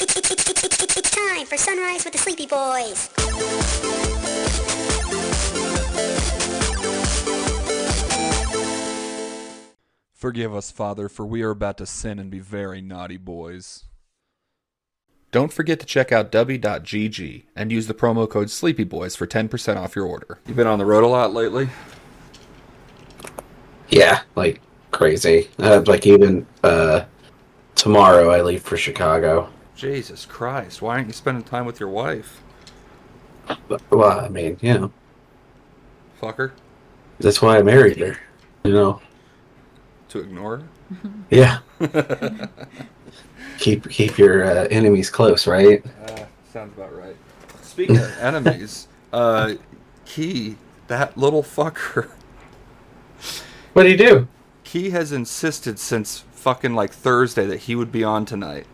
It's time for Sunrise with the Sleepy Boys. Forgive us, Father, for we are about to sin and be very naughty boys. Don't forget to check out w.gg and use the promo code SleepyBoys for 10% off your order. You been on the road a lot lately? Yeah, like crazy. Like even tomorrow I leave for Chicago. Jesus Christ, why aren't you spending time with your wife? Well, I mean, you know, Fucker? that's why I married her. You know. To ignore her? Yeah. keep your enemies close, right? Sounds about right. Speaking of enemies, Key, that little fucker. What do you do? Key has insisted since fucking like Thursday that he would be on tonight.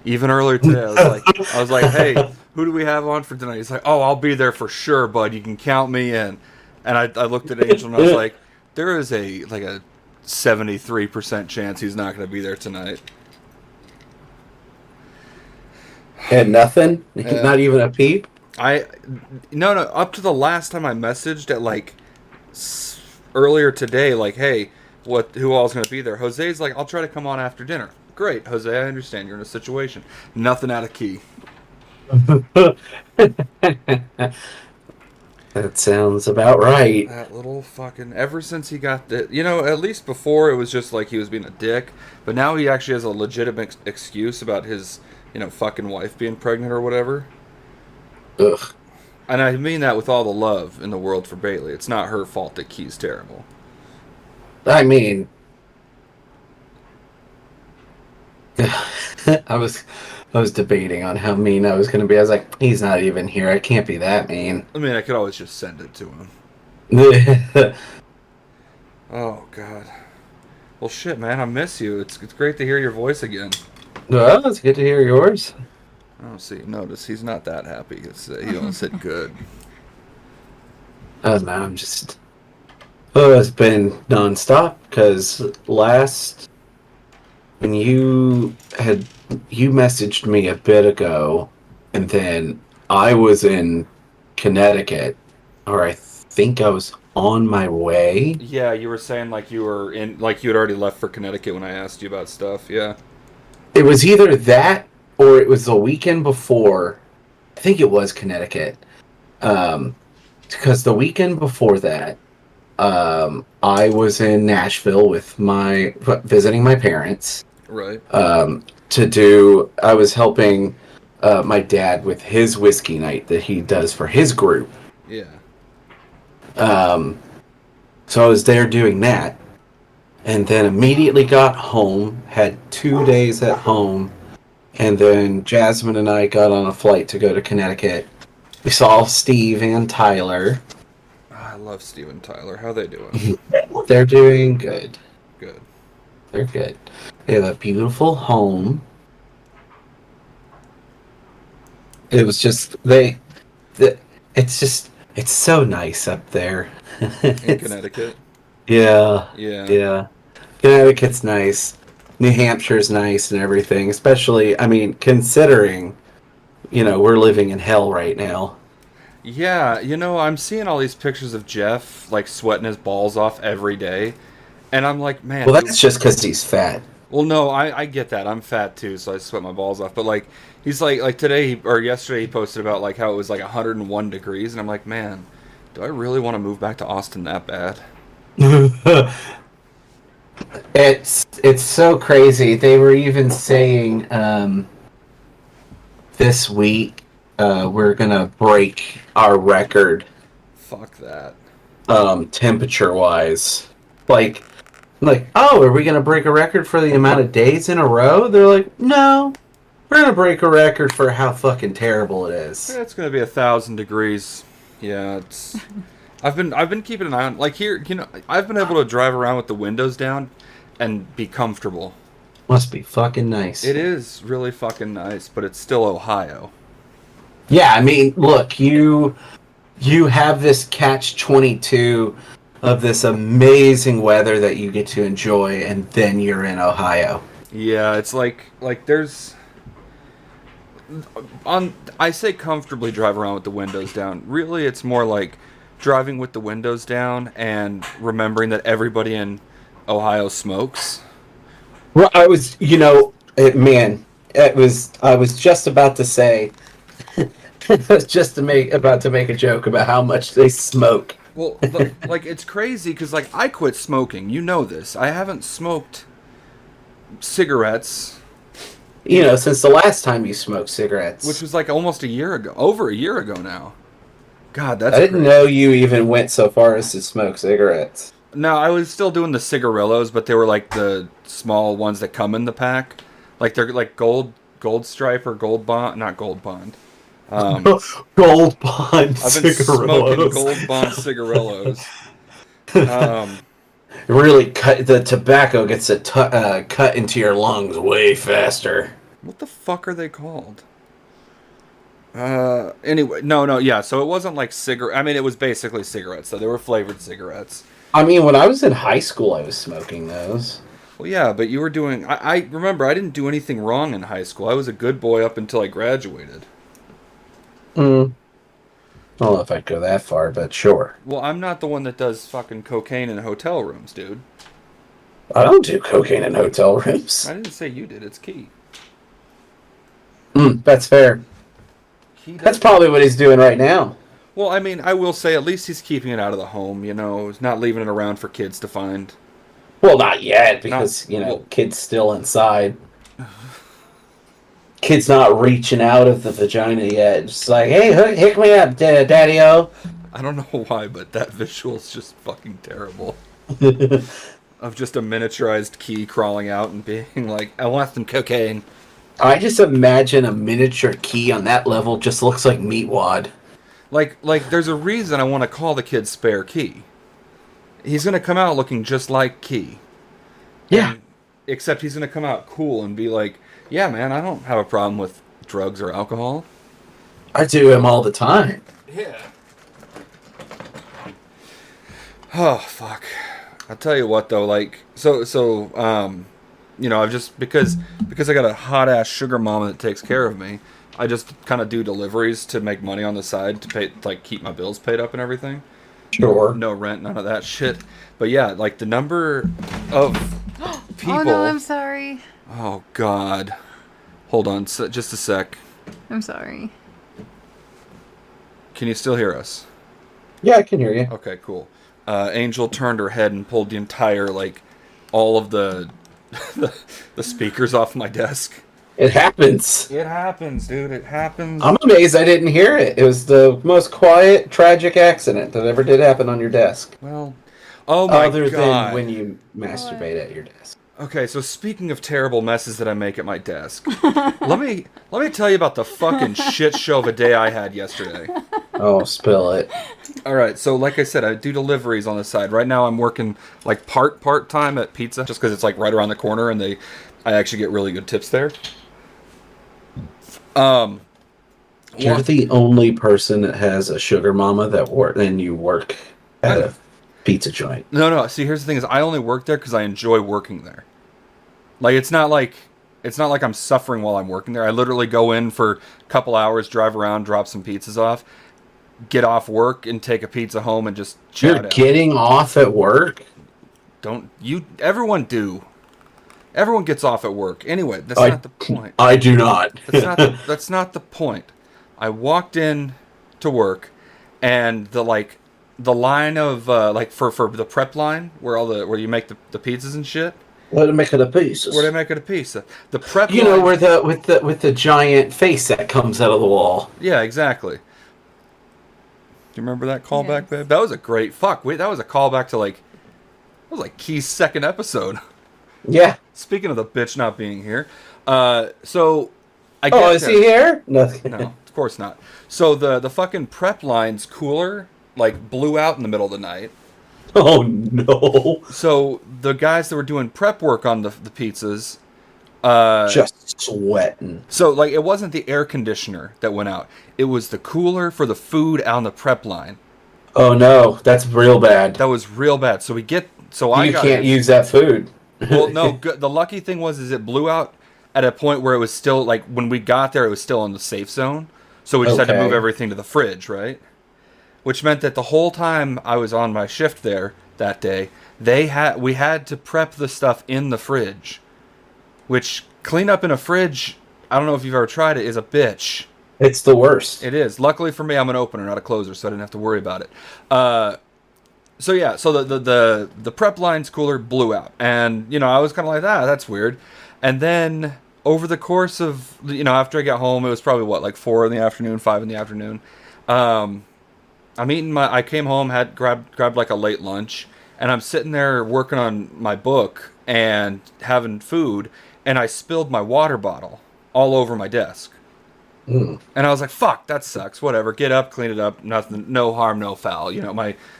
Even earlier today, I was like, hey, who do we have on for tonight? He's like, oh, I'll be there for sure, bud. You can count me in. And I looked at Angel and I was like, there is a 73% chance he's not going to be there tonight. And nothing? Not even a peep? No, up to the last time I messaged at earlier today, like, hey, who all's going to be there? Jose's like, I'll try to come on after dinner. Great, Jose, I understand you're in a situation. Nothing out of Key. That sounds about right. That little fucking... Ever since he got the... You know, at least before it was just like he was being a dick. But now he actually has a legitimate excuse about his, fucking wife being pregnant or whatever. Ugh. And I mean that with all the love in the world for Bailey. It's not her fault that Key's terrible. I mean... I was debating on how mean I was going to be. I was like, he's not even here. I can't be that mean. I mean, I could always just send it to him. Oh, God. Well, shit, man, I miss you. It's great to hear your voice again. Well, it's good to hear yours. Oh, see, notice he's not that happy. He don't sit good. Oh, no, I'm just... Oh, it's been nonstop, because when you messaged me a bit ago, and then I was in Connecticut, or I think I was on my way. Yeah, you were saying you had already left for Connecticut when I asked you about stuff, yeah. It was either that, or it was the weekend before. I think it was Connecticut. Because the weekend before that, I was in Nashville visiting my parents. Right. I was helping my dad with his whiskey night that he does for his group. Yeah. So I was there doing that, and then immediately got home, had 2 days at home, and then Jasmine and I got on a flight to go to Connecticut. We saw Steve and Tyler. I love Steve and Tyler. How are they doing? They're doing good. Good. They're good. They have a beautiful home. It was just it's so nice up there. In Connecticut? Yeah. Yeah. Yeah. Connecticut's nice. New Hampshire's nice and everything. Especially, I mean, considering, we're living in hell right now. Yeah, I'm seeing all these pictures of Jeff, sweating his balls off every day. And I'm like, man... Well, that's just because he's fat. Well, no, I get that. I'm fat, too, so I sweat my balls off. But, he's like today, or yesterday, he posted about, how it was, 101 degrees. And I'm like, man, do I really want to move back to Austin that bad? It's so crazy. They were even saying this week we're gonna break our record. Fuck that. Temperature-wise. Oh, are we gonna break a record for the amount of days in a row? They're like, no. We're gonna break a record for how fucking terrible it is. Yeah, it's gonna be 1,000 degrees. Yeah, it's... I've been keeping an eye on... here, I've been able to drive around with the windows down and be comfortable. Must be fucking nice. It is really fucking nice, but it's still Ohio. Yeah, I mean, look, you have this catch-22 of this amazing weather that you get to enjoy, and then you're in Ohio. Yeah, it's like there's... I say comfortably drive around with the windows down. Really, it's more like driving with the windows down and remembering that everybody in Ohio smokes. Well, I was, man, I was just about to say, I was just about to make a joke about how much they smoke. Well, like it's crazy because like I quit smoking. You know this. I haven't smoked cigarettes, Since the last time you smoked cigarettes. which was like almost a year ago, over a year ago now. God, that's I didn't crazy. know you even went so far as to smoke cigarettes. No, I was still doing the cigarillos, but they were like the small ones that come in the pack. Like they're like gold stripe or gold bond, not gold bond. Gold Bond I've been smoking cigarillos. gold bond cigarillos. Um, Really cut the tobacco gets cut into your lungs way faster. what the fuck are they called? Anyway, no, yeah. So it wasn't like cigarette. I mean, it was basically cigarettes. So they were flavored cigarettes. I mean, when I was in high school, I was smoking those. Well, yeah, but you were doing. I remember I didn't do anything wrong in high school. I was a good boy up until I graduated. I don't know if I'd go that far, but sure. Well, I'm not the one that does fucking cocaine in hotel rooms, dude. I don't do cocaine in hotel rooms. I didn't say you did. It's Key. That's fair. Key does. That's probably what he's doing right now. Well, I mean, I will say at least he's keeping it out of the home. He's not leaving it around for kids to find. Well, not yet, because, well- kid's still inside. Kid's not reaching out of the vagina yet. Just like, hey, hook me up, daddy-o. I don't know why, but that visual's just fucking terrible. Of just a miniaturized Key crawling out and being like, I want some cocaine. I just imagine a miniature Key on that level just looks like Meatwad. Like, there's a reason I want to call the kid Spare Key. He's gonna come out looking just like Key. Yeah. Except he's gonna come out cool and be like, yeah, man, I don't have a problem with drugs or alcohol. I do him all the time. Yeah. Oh, fuck. I'll tell you what, though, like, I've just, because I got a hot-ass sugar mama that takes care of me, I just kind of do deliveries to make money on the side to pay, like, keep my bills paid up and everything. Sure. No rent, none of that shit. But yeah, like, the number of people... Oh no, I'm sorry. Oh, God. Hold on, just a sec. I'm sorry. Can you still hear us? Yeah, I can hear you. Okay, cool. Angel turned her head and pulled the entire, like, all of the the speakers off my desk. It happens. It happens, dude. It happens. I'm amazed I didn't hear it. It was the most quiet, tragic accident that ever did happen on your desk. Well, oh my Other God. than when you masturbate at your desk. Okay, so speaking of terrible messes that I make at my desk, let me tell you about the fucking shit show of a day I had yesterday. Oh, spill it. All right, so like I said, I do deliveries on the side. Right now, I'm working like part time at Pizza, just because it's like right around the corner, and I actually get really good tips there. You're the only person that has a sugar mama and you work at a pizza joint. No. See, here's the thing: is I only work there because I enjoy working there. Like it's not like I'm suffering while I'm working there. I literally go in for a couple hours, drive around, drop some pizzas off, get off work, and take a pizza home and just You're chat out. getting off at work? Don't you? Everyone do. Everyone gets off at work. Anyway, that's not the point. I do not. That's not the point. I walked in to work, and the line of like for the prep line where you make the pizzas and shit. Let him make it a piece. Where they make it a pizza. The prep You line, know, where with the giant face that comes out of the wall. Yeah, exactly. Do you remember that callback, Yes. babe? That was a great that was a callback to that was like Key's second episode. Yeah. Speaking of the bitch not being here, so I Oh, get is there. he here? Nothing. No, of course not. So the fucking prep line's cooler blew out in the middle of the night. Oh no. So the guys that were doing prep work on the pizzas, Just sweating. so it wasn't the air conditioner that went out. It was the cooler for the food on the prep line. Oh no, that's real bad. That was real bad. So I You got can't use that food. Well, no. The lucky thing was it blew out at a point where it was still like when we got there, it was still in the safe zone. So we just had to move everything to the fridge, right? Which meant that the whole time I was on my shift there that day, we had to prep the stuff in the fridge. Which clean up in a fridge, I don't know if you've ever tried it, is a bitch. It's the worst. It is. Luckily for me, I'm an opener, not a closer, so I didn't have to worry about it. So the prep lines cooler blew out, and I was kind of like, that's weird. And then over the course of after I got home, it was probably like 4 in the afternoon, 5 in the afternoon. I came home, had grabbed like a late lunch, and I'm sitting there working on my book and having food, and I spilled my water bottle all over my desk. And I was like, fuck, that sucks. Whatever. Get up, clean it up. Nothing, no harm, no foul.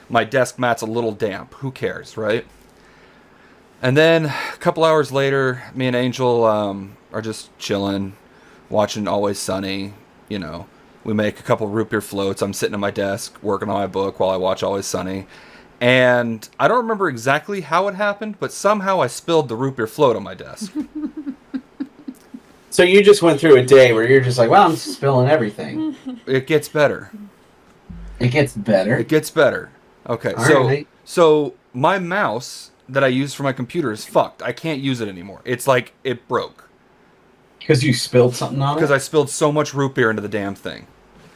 My desk mat's a little damp. Who cares, right? And then a couple hours later, me and Angel are just chilling, watching Always Sunny. We make a couple root beer floats. I'm sitting at my desk working on my book while I watch Always Sunny. And I don't remember exactly how it happened, but somehow I spilled the root beer float on my desk. So you just went through a day where you're just like, well, I'm spilling everything. It gets better. It gets better? It gets better. Okay, Right. So my mouse that I use for my computer is fucked. I can't use it anymore. It's like it broke. Because you spilled something on it? Because I spilled so much root beer into the damn thing.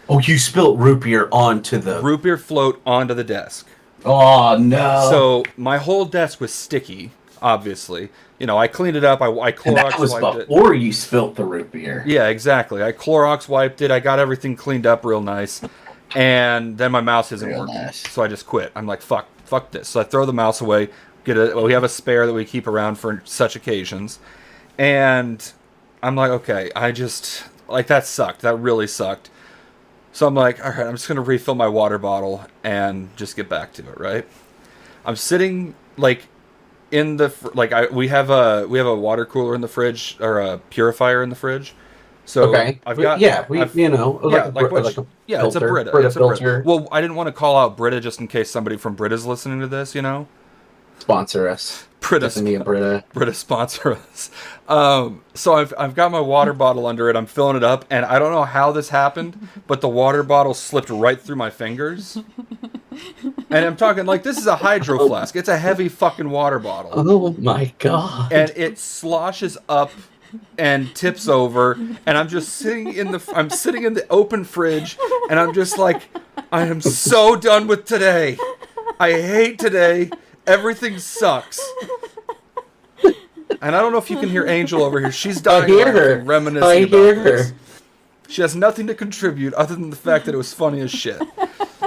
Oh, you spilled root beer onto the... Root beer float onto the desk. Oh, no. So my whole desk was sticky, obviously. I cleaned it up. I Clorox and that was wiped it. before you spilt the root beer. Yeah, exactly. I Clorox wiped it. I got everything cleaned up real nice. And then my mouse isn't Real working. nice. So I just quit. I'm like, fuck this. So I throw the mouse away. We have a spare that we keep around for such occasions. And I'm like, okay, that sucked. That really sucked. So I'm like, all right, I'm just going to refill my water bottle and just get back to it, right? I'm sitting, in the we have a water cooler in the fridge, or a purifier in the fridge. So okay. I've got it's a it's a Brita. Brita It's a filter. Brita. Well, I didn't want to call out Brita just in case somebody from Brita's listening to this, Sponsor us. Brita, Doesn't need a Brita. Brita sponsor us. So I've got my water bottle under it. I'm filling it up, and I don't know how this happened, but the water bottle slipped right through my fingers. And I'm talking this is a hydro flask. It's a heavy fucking water bottle. Oh my god. And it sloshes up and tips over, and I'm just sitting in the open fridge, and I'm just like, I am so done with today. I hate today. Everything sucks. And I don't know if you can hear Angel over here. She's dying. I hear her. Reminiscing about this. She has nothing to contribute other than the fact that it was funny as shit.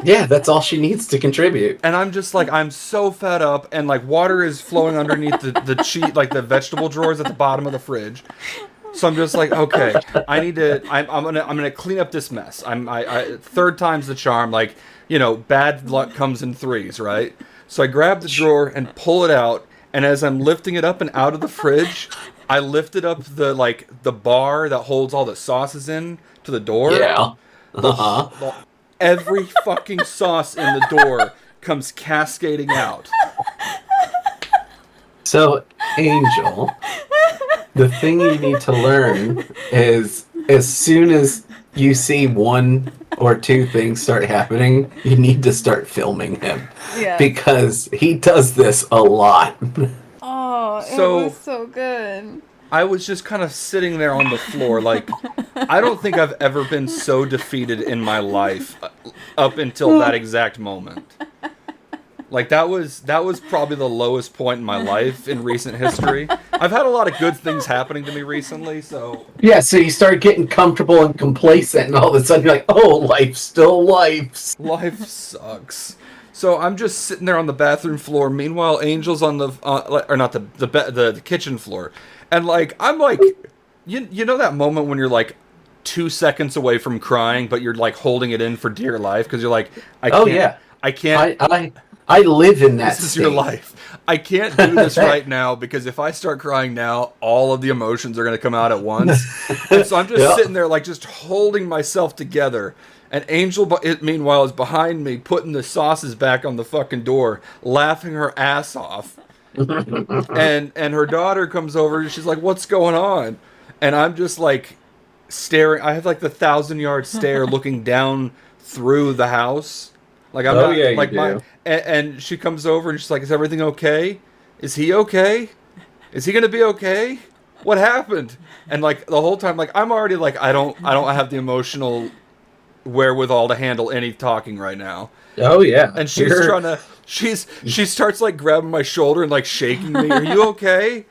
Yeah, that's all she needs to contribute. And I'm just like, I'm so fed up, and water is flowing underneath the vegetable drawers at the bottom of the fridge. So I'm just like, okay, I'm gonna clean up this mess. Third time's the charm. Bad luck comes in threes, right? So I grab the drawer and pull it out, and as I'm lifting it up and out of the fridge, I lifted up the bar that holds all the sauces in to the door. Yeah. Uh-huh. Every fucking sauce in the door comes cascading out. So, Angel, the thing you need to learn is as soon as you see one or two things start happening, you need to start filming him. Yeah. Because he does this a lot. Oh, it So- was so good. I was just kind of sitting there on the floor, I don't think I've ever been so defeated in my life up until that exact moment. That was probably the lowest point in my life in recent history. I've had a lot of good things happening to me recently, so... Yeah, so you start getting comfortable and complacent, and all of a sudden you're like, oh, life still life. Life sucks. So I'm just sitting there on the bathroom floor. Meanwhile, Angel's on the or not the kitchen floor, and I'm you know that moment when you're 2 seconds away from crying, but you're holding it in for dear life because you're I can't. Oh, yeah. I can't. I live in that This is state. your life. I can't do this right now because if I start crying now, all of the emotions are going to come out at once. And so I'm just sitting there, just holding myself together. And Angel, meanwhile, is behind me, putting the sauces back on the fucking door, laughing her ass off. and her daughter comes over, and she's like, "What's going on?" and I'm just like staring. I have like the 1,000-yard stare looking down through the house. Like I'm not yeah, you like my. do. And she comes over and she's like, "Is everything okay? Is he okay? Is he gonna be okay? What happened?" And like the whole time, like I'm already like I don't have the emotional wherewithal to handle any talking right now. Oh yeah. And she's trying to. She starts like grabbing my shoulder and like shaking me. Are you okay?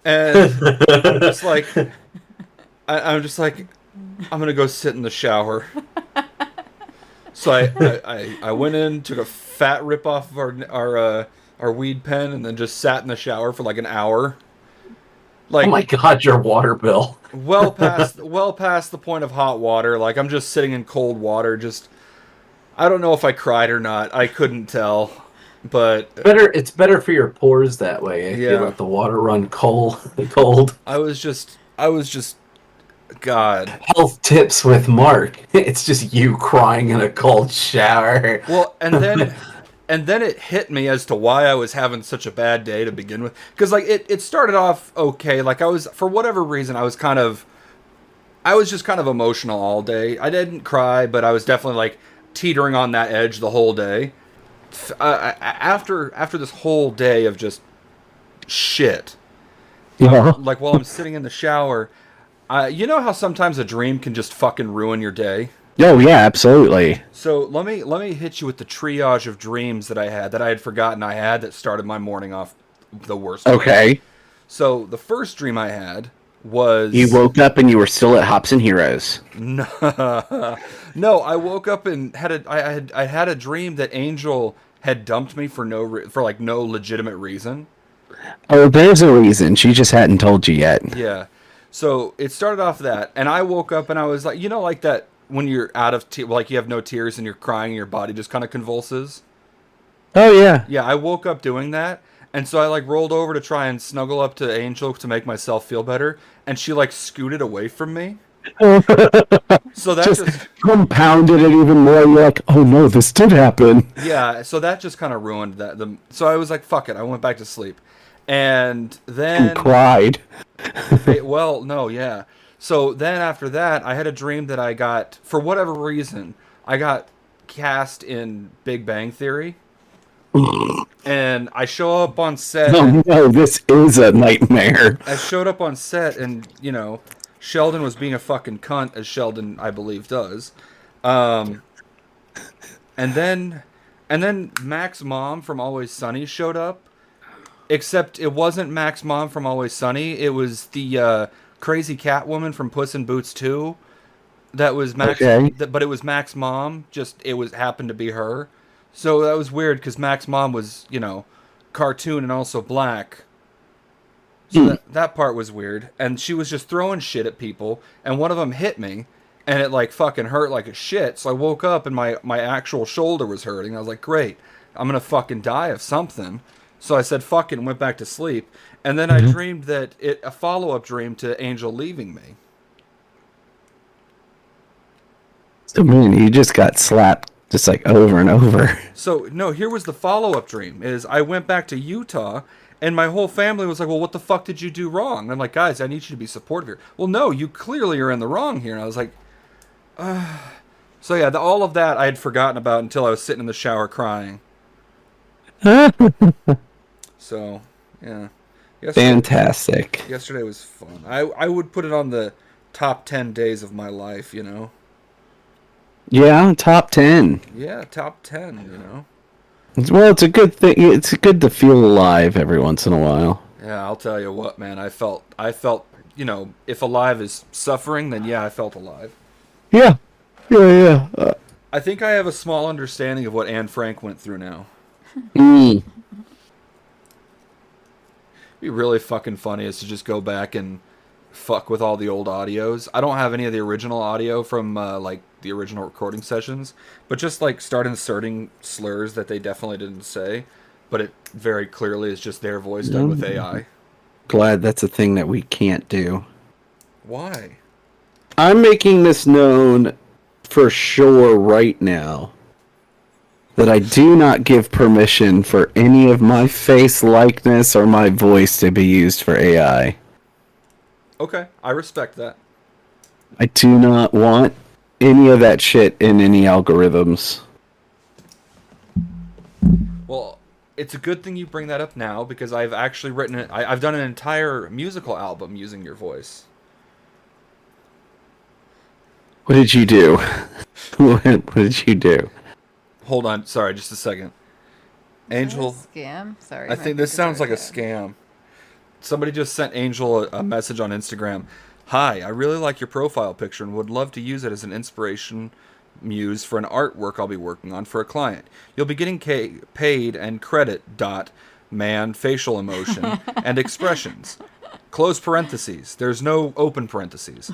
And I'm just like, I'm just like, I'm gonna go sit in the shower. So I went in, took a fat rip off of our weed pen, and then just sat in the shower for like an hour. Like, oh my god, your water bill. well past the point of hot water. Like I'm just sitting in cold water. Just I don't know if I cried or not. I couldn't tell. But It's better for your pores that way. If Yeah. you let the water run cold. I was just God. Health tips with Mark. It's just you crying in a cold shower. Well, and then it hit me as to why I was having such a bad day to begin with. Because like it started off okay. Like I was, for whatever reason, I was just kind of emotional all day. I didn't cry, but I was definitely like teetering on that edge the whole day. After this whole day of just shit, Yeah. like while I'm sitting in the shower, you know how sometimes a dream can just fucking ruin your day? Oh yeah, absolutely. So let me hit you with the triage of dreams that I had forgotten I had that started my morning off the worst way. Okay. So the first dream I had was You woke up and you were still at Hobson Heroes. No, I woke up and I had a dream that Angel had dumped me for no legitimate reason. Oh, there's a reason. She just hadn't told you yet. Yeah. So it started off that, and I woke up and I was like, like that when you're out of like you have no tears and you're crying and your body just kind of convulses. Oh yeah. Yeah, I woke up doing that, and so I like rolled over to try and snuggle up to Angel to make myself feel better, and she like scooted away from me. So that Just compounded it even more. You're like, oh no, this did happen. yeah, so that just kind of ruined that. So I was like, fuck it, I went back to sleep, and then And cried. well, no, yeah. So then after that, I had a dream that I got, for whatever reason, I got cast in Big Bang Theory. And I show up on set. Oh no, this is a nightmare. I showed up on set, and Sheldon was being a fucking cunt, as Sheldon, I believe, does. And then Mac's mom from Always Sunny showed up. Except it wasn't Mac's mom from Always Sunny. It was the crazy cat woman from Puss in Boots 2. That was Mac's. Okay. But it was Mac's mom. Just it happened to be her. So that was weird because Mac's mom was cartoon and also black. So that part was weird. And she was just throwing shit at people. And one of them hit me. And it like fucking hurt like a shit. So I woke up and my actual shoulder was hurting. I was like, great. I'm going to fucking die of something. So I said fuck it and went back to sleep. And then I dreamed that a follow-up dream to Angel leaving me. So man, you just got slapped just like over and over. So no, here was the follow-up dream is I went back to Utah and my whole family was like, well, what the fuck did you do wrong? And I'm like, guys, I need you to be supportive here. Well, no, you clearly are in the wrong here. And I was like, So yeah, all of that I had forgotten about until I was sitting in the shower crying. So, yeah. Fantastic. Yesterday was fun. I would put it on the top 10 days of my life, Yeah, top 10. Yeah, top 10, Well, it's a good thing. It's good to feel alive every once in a while. Yeah, I'll tell you what, man. I felt, if alive is suffering, then yeah, I felt alive. Yeah. Yeah. I think I have a small understanding of what Anne Frank went through now. Mm. It'd be really fucking funny is to just go back and fuck with all the old audios. I don't have any of the original audio from the original recording sessions, but just like start inserting slurs that they definitely didn't say, but it very clearly is just their voice done with AI. Glad that's a thing that we can't do. Why? I'm making this known for sure right now that I do not give permission for any of my face likeness or my voice to be used for AI. Okay, I respect that. I do not want any of that shit in any algorithms. Well, it's a good thing you bring that up now because I've actually written it. I've done an entire musical album using your voice. What did you do? What did you do? Hold on, sorry, just a second. Angel, Scam. Sorry. I my think this fingers sounds are like a dead. scam. Somebody just sent Angel a message on Instagram. Hi, I really like your profile picture and would love to use it as an inspiration muse for an artwork I'll be working on for a client. You'll be getting paid and credit dot man facial emotion and expressions. Close parentheses. There's no open parentheses.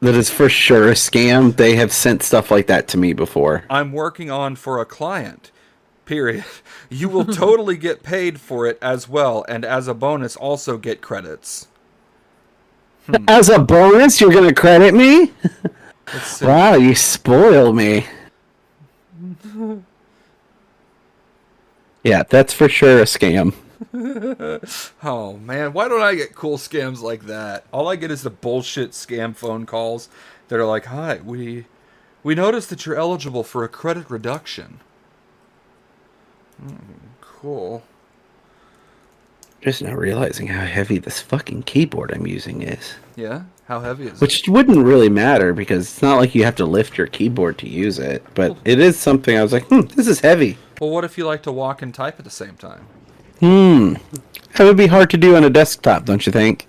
That is for sure a scam. They have sent stuff like that to me before. I'm working on for a client. Period. You will totally get paid for it as well, and as a bonus, also get credits. As a bonus, you're gonna credit me? Let's see. Wow, you spoil me. Yeah, that's for sure a scam. Oh man, why don't I get cool scams like that? All I get is the bullshit scam phone calls that are like, "Hi, we noticed that you're eligible for a credit reduction." Cool. Just now realizing how heavy this fucking keyboard I'm using is. Yeah? How heavy is it? Which wouldn't really matter because it's not like you have to lift your keyboard to use it. But it is something I was like, this is heavy. Well, what if you like to walk and type at the same time? That would be hard to do on a desktop, don't you think?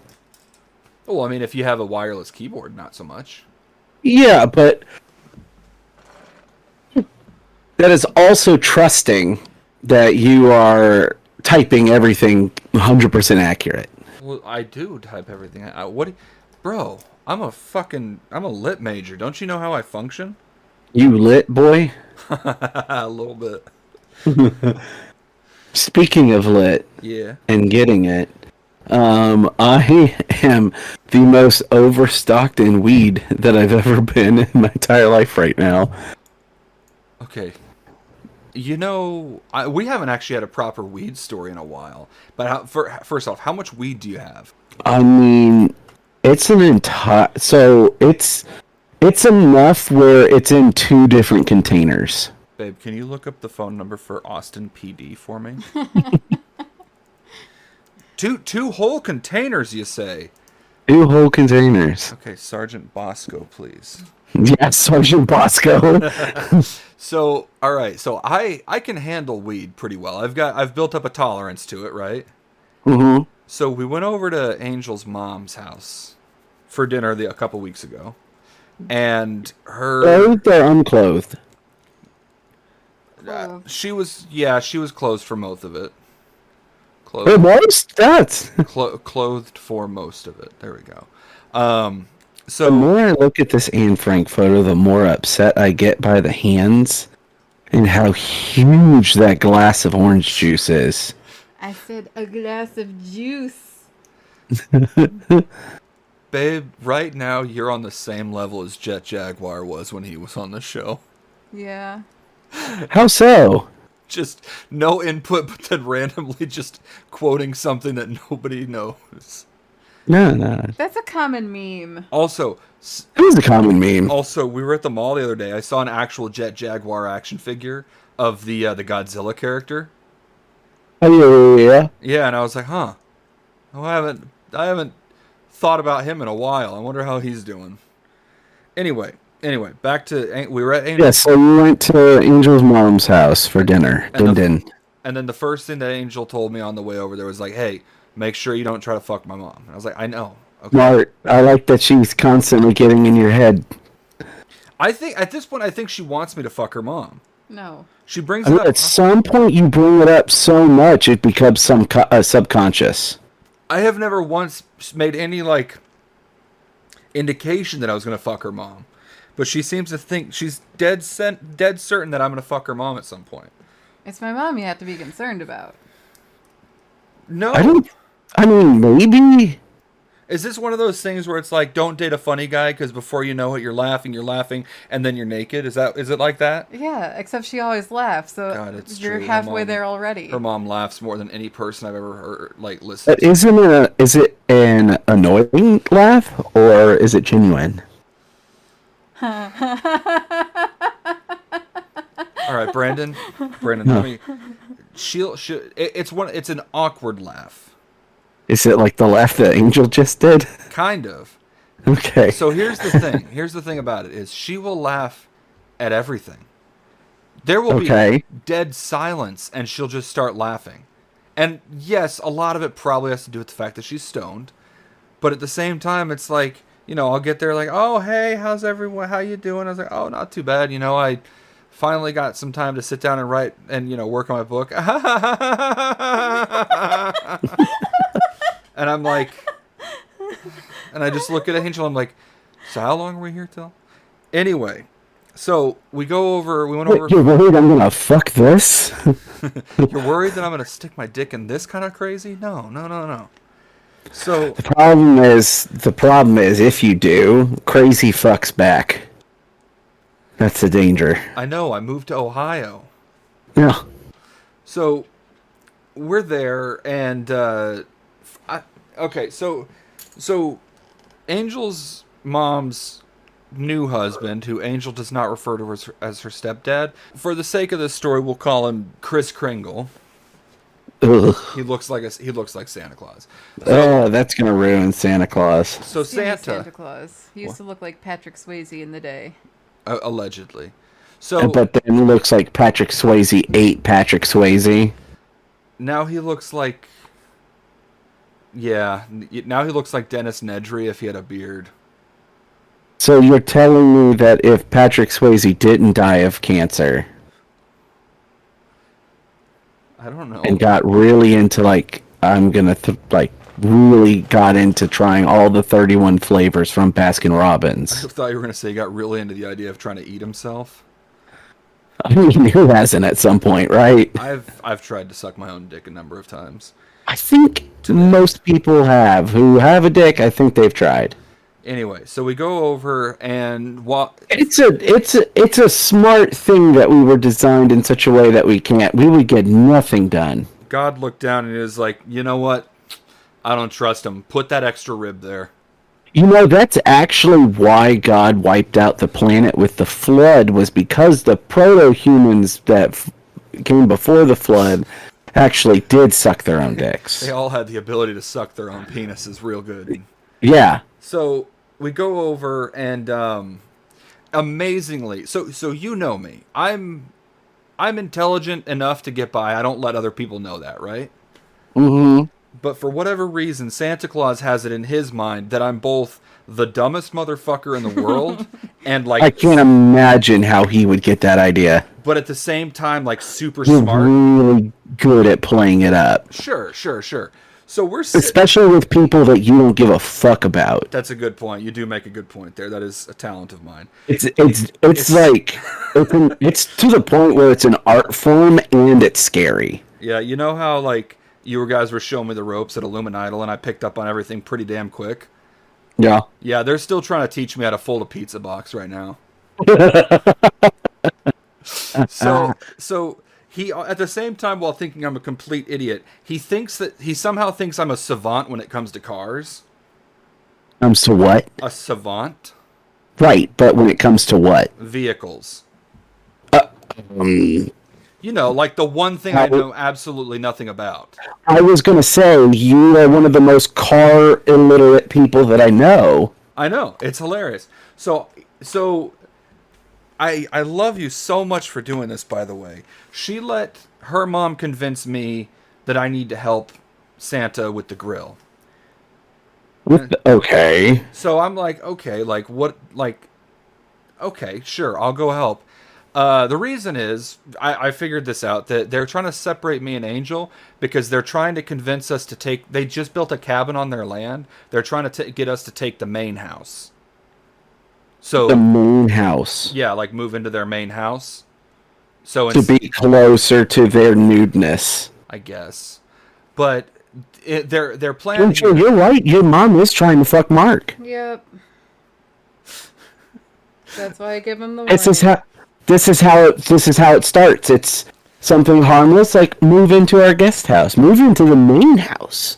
Well, I mean, if you have a wireless keyboard, not so much. Yeah, but that is also trusting that you are typing everything 100% accurate. Well, I do type everything. Bro, I'm a lit major. Don't you know how I function? You lit, boy? A little bit. Speaking of lit Yeah. and getting it, I am the most overstocked in weed that I've ever been in my entire life right now. Okay. You know, we haven't actually had a proper weed story in a while. But first off, how much weed do you have? I mean, it's an entire... So, it's enough where it's in 2 different containers. Babe, can you look up the phone number for Austin PD for me? two whole containers, you say? 2 whole containers. Okay, Sergeant Bosco, please. Yeah, Sergeant Bosco. So, all right. So I can handle weed pretty well. I've built up a tolerance to it, right? Mm-hmm. So we went over to Angel's mom's house for dinner a couple weeks ago, and Clothed or unclothed? she was clothed for most of it. For most? That's... Clothed for most of it. There we go. The So more I look at this Anne Frank photo, the more upset I get by the hands and how huge that glass of orange juice is. I said a glass of juice. babe, right now you're on the same level as Jet Jaguar was when he was on the show. Yeah. How so? Just no input, but then randomly just quoting something that nobody knows. No. That's a common meme. Also, It was a common meme. we were at the mall the other day. I saw an actual Jet Jaguar action figure of the Godzilla character. Oh, yeah. Yeah, and I was like, huh. Oh, I haven't thought about him in a while. I wonder how he's doing. Anyway, back to we were at Angel's. Yeah, so we went to Angel's mom's house for dinner. And then the first thing that Angel told me on the way over there was like, hey, make sure you don't try to fuck my mom. And I was like, I know. Okay. Smart. I like that she's constantly getting in your head. I think at this point, I think she wants me to fuck her mom. No. She brings I it mean, up. at some point, you bring it up so much, it becomes subconscious. I have never once made any like indication that I was gonna fuck her mom, but she seems to think she's dead certain that I'm gonna fuck her mom at some point. It's my mom you have to be concerned about. No, I mean, maybe. Is this one of those things where it's like, don't date a funny guy because before you know it, you're laughing, and then you're naked? Is it like that? Yeah, except she always laughs, so God, it's you're true. Her halfway mom- there already. Her mom laughs more than any person I've ever heard, like, listened But to. is it an annoying laugh or is it genuine? All right, Brandon, let me. It's an awkward laugh, Is it like the laugh that Angel just did? kind of. Okay. So here's the thing. Here's the thing about it is she will laugh at everything. There will Okay. be dead silence, and she'll just start laughing. And yes, a lot of it probably has to do with the fact that she's stoned. But at the same time, it's like, I'll get there like, oh, hey, how's everyone? How you doing? I was like, oh, not too bad. I finally got some time to sit down and write and, work on my book. And I'm like, and I just look at Angel. I'm like, so how long are we here till? Anyway, so we went over. You're worried I'm gonna fuck this? You're worried that I'm going to stick my dick in this kind of crazy? No. So The problem is if you do, crazy fucks back. That's the danger. I know I moved to Ohio. Yeah. So we're there, and okay. So Angel's mom's new husband, who Angel does not refer to as her stepdad. For the sake of this story, we'll call him Kris Kringle. Ugh. He looks like Santa Claus. Oh, that's gonna ruin Santa Claus. So Santa Claus. He used to look like Patrick Swayze in the day. Allegedly. So But then looks like Patrick Swayze ate Patrick Swayze. now he looks like, now he looks like Dennis Nedry if he had a beard. So you're telling me that if Patrick Swayze didn't die of cancer I don't know. and got really into really got into trying all the 31 flavors from Baskin I Robbins. thought you were going to say he got really into the idea of trying to eat himself. I mean, who hasn't at some point, right? I've tried to suck my own dick a number of times. I think most people who have a dick. I think they've tried. Anyway, so we go over and It's a smart thing that we were designed in such a way that we would get nothing done. God looked down and he was like, you know what? I don't trust him. Put that extra rib there. That's actually why God wiped out the planet with the flood, was because the proto-humans that came before the flood actually did suck their own dicks. They all had the ability to suck their own penises real good. Yeah. So we go over and amazingly, so you know me. I'm intelligent enough to get by. I don't let other people know that, right? Mm-hmm. But for whatever reason, Santa Claus has it in his mind that I'm both the dumbest motherfucker in the world and I can't imagine how he would get that idea. but at the same time like super You're smart. really good at playing it up. Sure. So we're Especially with people that you don't give a fuck about. That's a good point. You do make a good point there. That is a talent of mine. It's like it's to the point where it's an art form and it's scary. Yeah, you know how like you guys were showing me the ropes at Illuminidal and I picked up on everything pretty damn quick. Yeah. Yeah, they're still trying to teach me how to fold a pizza box right now. So he, at the same time, while thinking I'm a complete idiot, he somehow thinks I'm a savant when it comes to cars. So what? A savant? Right, but when it comes to what? Vehicles. Um, Like the one thing I know absolutely nothing about. I was gonna say you are one of the most car illiterate people that I know. I know. It's hilarious. So I love you so much for doing this, by the way. She let her mom convince me that I need to help Santa with the grill. Okay. So I'm like, okay, like what, like, okay, sure, I'll go help. The reason is, I figured this out, that they're trying to separate me and Angel because they're trying to convince us to they just built a cabin on their land. They're trying to get us to take the main house. So The moon house. yeah, like move into their main house. So To be closer to their nudeness. I guess. But they're planning. Sure, you're right. Your mom is trying to fuck Mark. Yep. That's why I give him the warning. This is how it starts. It's something harmless, like move into our guest house, move into the main house,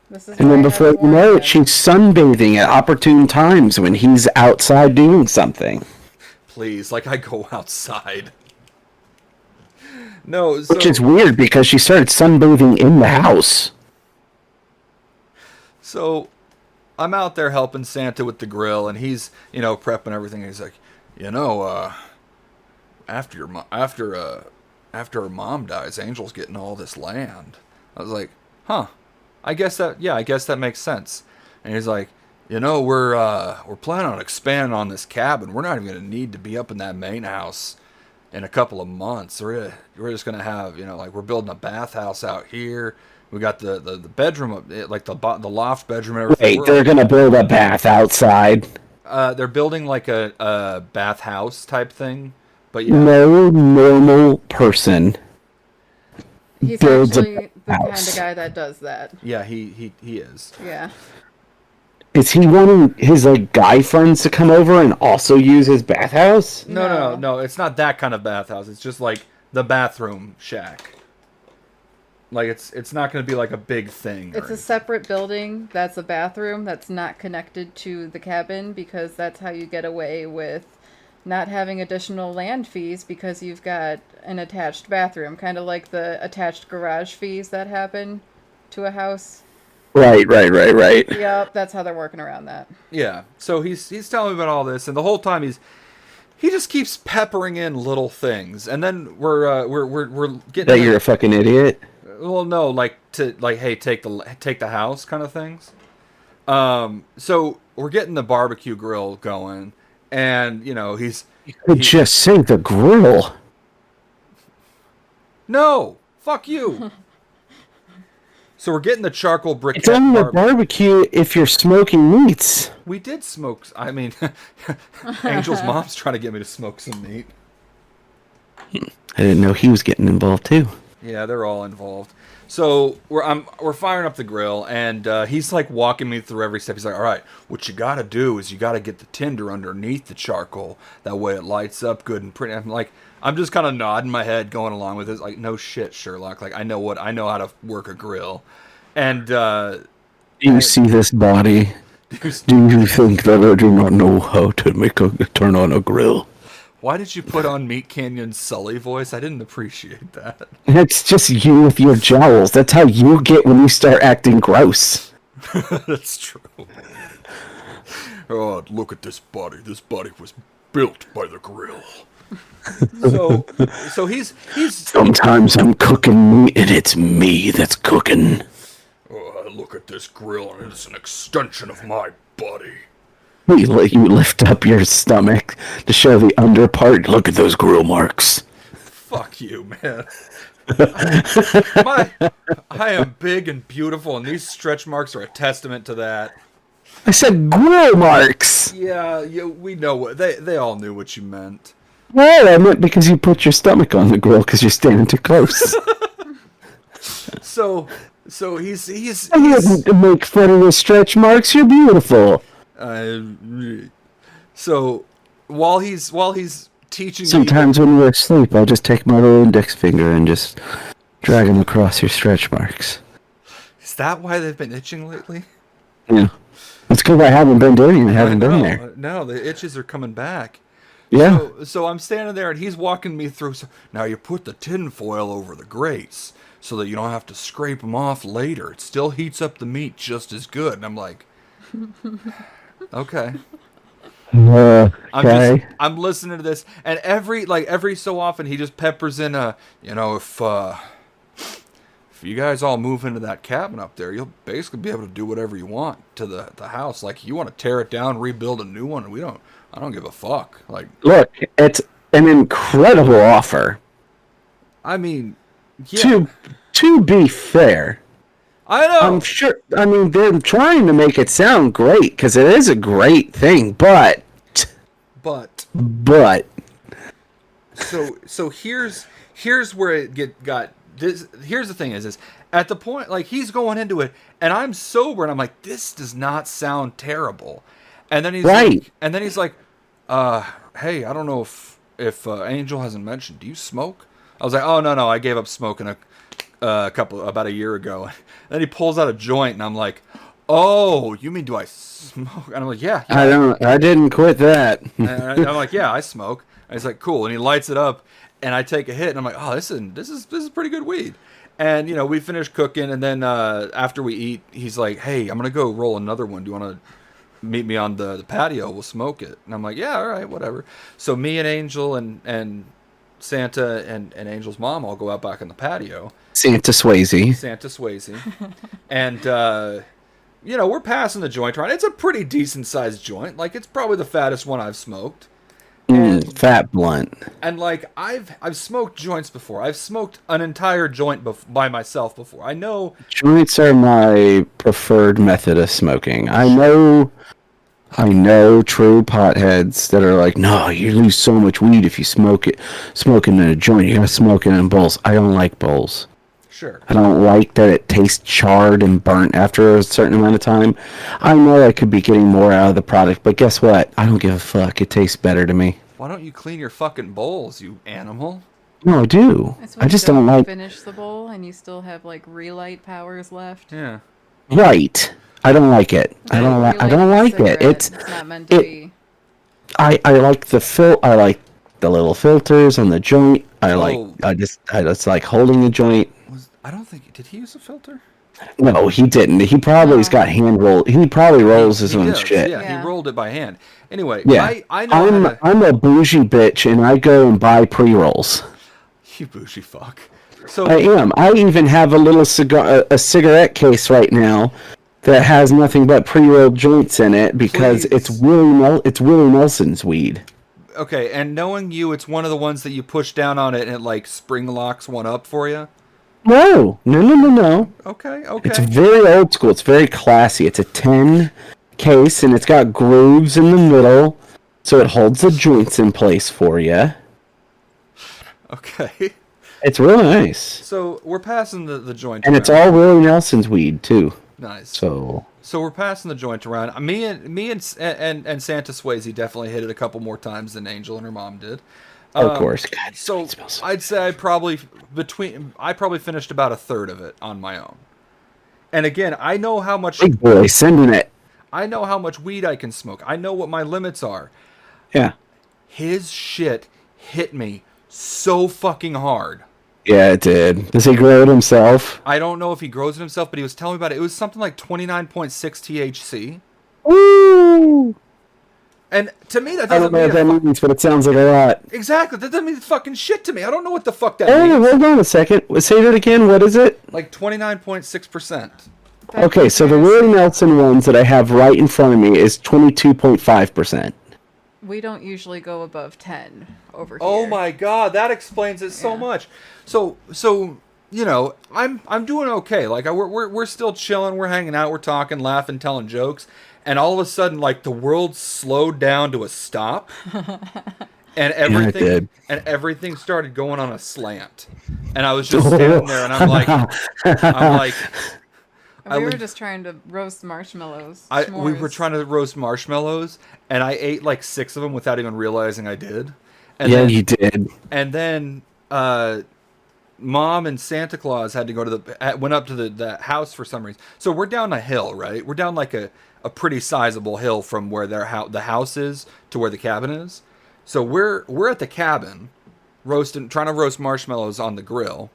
This is and why then I before have you know warned it, she's sunbathing at opportune times when he's outside doing something. Please, like I go outside. No, so, Which is weird because she started sunbathing in the house. So I'm out there helping Santa with the grill, and he's, prepping everything. He's like, after her mom dies, Angel's getting all this land. I was like, huh. I guess that makes sense. And he's like, we're planning on expanding on this cabin. We're not even gonna need to be up in that main house in a couple of months. We're just gonna have, we're building a bathhouse out here. We got the bedroom, like the loft bedroom and everything. Wait, they're gonna build a bath outside? They're building like a bathhouse type thing. But yeah. No normal person He's builds actually a the kind house. of guy that does that. Yeah, he is. Yeah. Is he wanting his guy friends to come over and also use his bathhouse? No. It's not that kind of bathhouse. It's just like the bathroom shack. Like it's not going to be like a big thing. It's a separate building that's a bathroom that's not connected to the cabin because that's how you get away with not having additional land fees because you've got an attached bathroom, kind of like the attached garage fees that happen to a house. Right. Yep, that's how they're working around that. Yeah. So he's telling me about all this, and the whole time he just keeps peppering in little things, and then we're getting That you're a fucking idiot. Well, no, hey, take the house kind of things. So we're getting the barbecue grill going, and he's Just say the grill. no, fuck you. So we're getting the charcoal briquette. It's only a barbecue if you're smoking meats. We did smoke. I mean, Angel's mom's trying to get me to smoke some meat. I didn't know he was getting involved too. Yeah, they're all involved. So we're firing up the grill, and he's like walking me through every step. He's like, "All right, what you got to do is you got to get the tinder underneath the charcoal. That way it lights up good and pretty." I'm just kind of nodding my head, going along with it. Like, no shit, Sherlock. Like, I know how to work a grill. And Do you see this body? Do you think that I do not know how to turn on a grill? why did you put on Meat Canyon's Sully voice? I didn't appreciate that. It's just you with your jowls. That's how you get when you start acting gross. That's true. Oh, look at this body. This body was built by the grill. So he's Sometimes I'm cooking meat and it's me that's cooking. oh, look at this grill and it's an extension of my body. You lift up your stomach to show the under part. Look at those grill marks. Fuck you, man. I am big and beautiful, and these stretch marks are a testament to that. I said grill marks. Yeah, we know what they all knew what you meant. Well, I meant because you put your stomach on the grill because you're standing too close. So he's I didn't make fun of the stretch marks. You're beautiful. So while he's teaching me, Sometimes when you're asleep, I'll just take my little index finger and just drag them across your stretch marks. is that why they've been itching lately? Yeah. It's because I haven't been doing it. I haven't been No, there. no, the itches are coming back. Yeah. So I'm standing there and he's walking me through. So now you put the tin foil over the grates so that you don't have to scrape them off later. It still heats up the meat just as good. And I'm like, okay. Okay. I'm listening to this, and every so often he just peppers in if you guys all move into that cabin up there, you'll basically be able to do whatever you want to the house. Like, you want to tear it down, rebuild a new one, I don't give a fuck. Like, Look, it's an incredible offer. I mean, yeah, To be fair, I know. I'm sure. I mean, they're trying to make it sound great because it is a great thing, but so here's where it got this. Here's the thing is At the point, like, he's going into it, and I'm sober, and I'm like, this does not sound terrible. And then he's Right. like, hey, I don't know if Angel hasn't mentioned, do you smoke? I was like, oh, no, I gave up smoking about a year ago. Then he pulls out a joint, and I'm like, oh, you mean do I smoke? And I'm like, yeah. I didn't quit that. And I'm like, yeah, I smoke. And he's like, cool. And he lights it up, and I take a hit, and I'm like, oh, this is pretty good weed. And, you know, we finish cooking, and then after we eat, he's like, hey, I'm going to go roll another one. Do you want to meet me on the patio? We'll smoke it. And I'm like, yeah, all right, whatever. So me and Angel and Santa and Angel's mom all go out back on the patio. Santa Swayze. And, you know, we're passing the joint around. It's a pretty decent-sized joint. Like, it's probably the fattest one I've smoked. Fat blunt. And like I've smoked joints before. I've smoked an entire joint by myself before. I know Joints are my preferred method of smoking. I know true potheads that are like, no, you lose so much weed if you smoking in a joint. You gotta smoke it in bowls. I don't like bowls. sure. I don't like that it tastes charred and burnt after a certain amount of time. I know I could be getting more out of the product, but guess what? I don't give a fuck. It tastes better to me. Why don't you clean your fucking bowls, you animal? No, I do. It's I when just you don't like. finish the bowl and you still have like relight powers left. Yeah. Right. I don't like it. I don't like it. Cigarette, It's not meant to be. I like I like the little filters on the joint. I just like holding the joint. I don't think did he use a filter? No, he didn't. He probably's got hand roll. He probably rolls his own does, shit. Yeah, he rolled it by hand. Anyway, Yeah. I know I'm a bougie bitch, and I go and buy pre-rolls. you bougie fuck. So I am. I even have a little a cigarette case right now that has nothing but pre-rolled joints in it because Please. it's Willie Nelson's weed. okay, and knowing you, it's one of the ones that you push down on it and it like spring locks one up for you. No. Okay. It's very old school. It's very classy. It's a 10 case, and it's got grooves in the middle, so it holds the joints in place for you. Okay. It's really nice. So we're passing the joint, And around. it's all Willie Nelson's weed, too. Nice. So we're passing the joint around. Me and Santa Swayze definitely hit it a couple more times than Angel and her mom did. of course. God, this So weed smells so I'd say I probably finished about a third of it on my own. And again, I know how much big boy sending it. I know how much weed I can smoke. I know what my limits are. Yeah. His shit hit me so fucking hard. Yeah, it did. Does he grow it himself? I don't know if he grows it himself, but he was telling me about it. It was something like 29.6 THC. Woo! And to me, that I doesn't don't know mean what that means, but it sounds like a lot. exactly. That doesn't mean fucking shit to me. I don't know what the fuck that Hey, means. hold on a second. Say that again. What is it? Like 29.6%. Okay, so the Willie Nelson ones that I have right in front of me is 22.5%. We don't usually go above 10 over here. Oh my god, that explains it so Yeah. much. So you know, I'm doing okay. Like we're still chilling, we're hanging out, we're talking, laughing, telling jokes, and all of a sudden, like the world slowed down to a stop, and everything started going on a slant, and I was just standing there, and I'm like, And we were just trying to roast marshmallows. we were s'mores. trying to roast marshmallows, and I ate like 6 of them without even realizing I did. And Yeah, then, you did. And then Mom and Santa Claus had to go to went up to the house for some reason. So we're down a hill, right? We're down like a pretty sizable hill from where the house is to where the cabin is. So we're at the cabin, trying to roast marshmallows on the grill.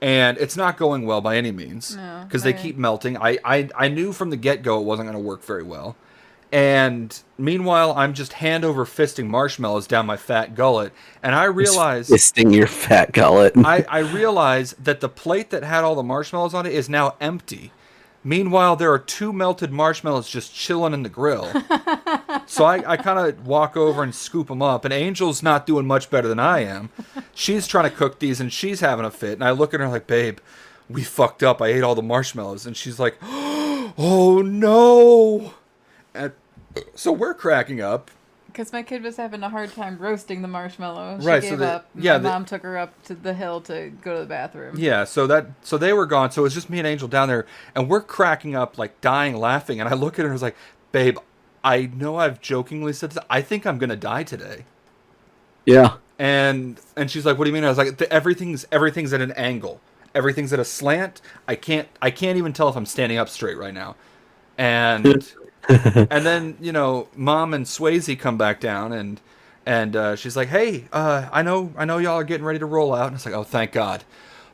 And it's not going well by any means No, because they right. keep melting. I knew from the get-go it wasn't going to work very well. And meanwhile, I'm just hand over fisting marshmallows down my fat gullet. And I realize Fisting your fat gullet. I realize that the plate that had all the marshmallows on it is now empty. Meanwhile, there are 2 melted marshmallows just chilling in the grill. So I kind of walk over and scoop them up. And Angel's not doing much better than I am. She's trying to cook these and she's having a fit. And I look at her like, babe, we fucked up. I ate all the marshmallows. And she's like, oh no. And so we're cracking up. Because my kid was having a hard time roasting the marshmallow. She Right, so gave the- up. yeah, My mom took her up to the hill to go to the bathroom. Yeah, so they were gone. So it was just me and Angel down there, and we're cracking up, like dying laughing. And I look at her and I was like, "Babe, I know I've jokingly said this. I think I'm gonna die today." Yeah. And she's like, "What do you mean?" I was like, "Everything's at an angle. Everything's at a slant. I can't even tell if I'm standing up straight right now." And and then Mom and Swayze come back down, and she's like, "Hey, I know y'all are getting ready to roll out." And it's like, "Oh, thank God.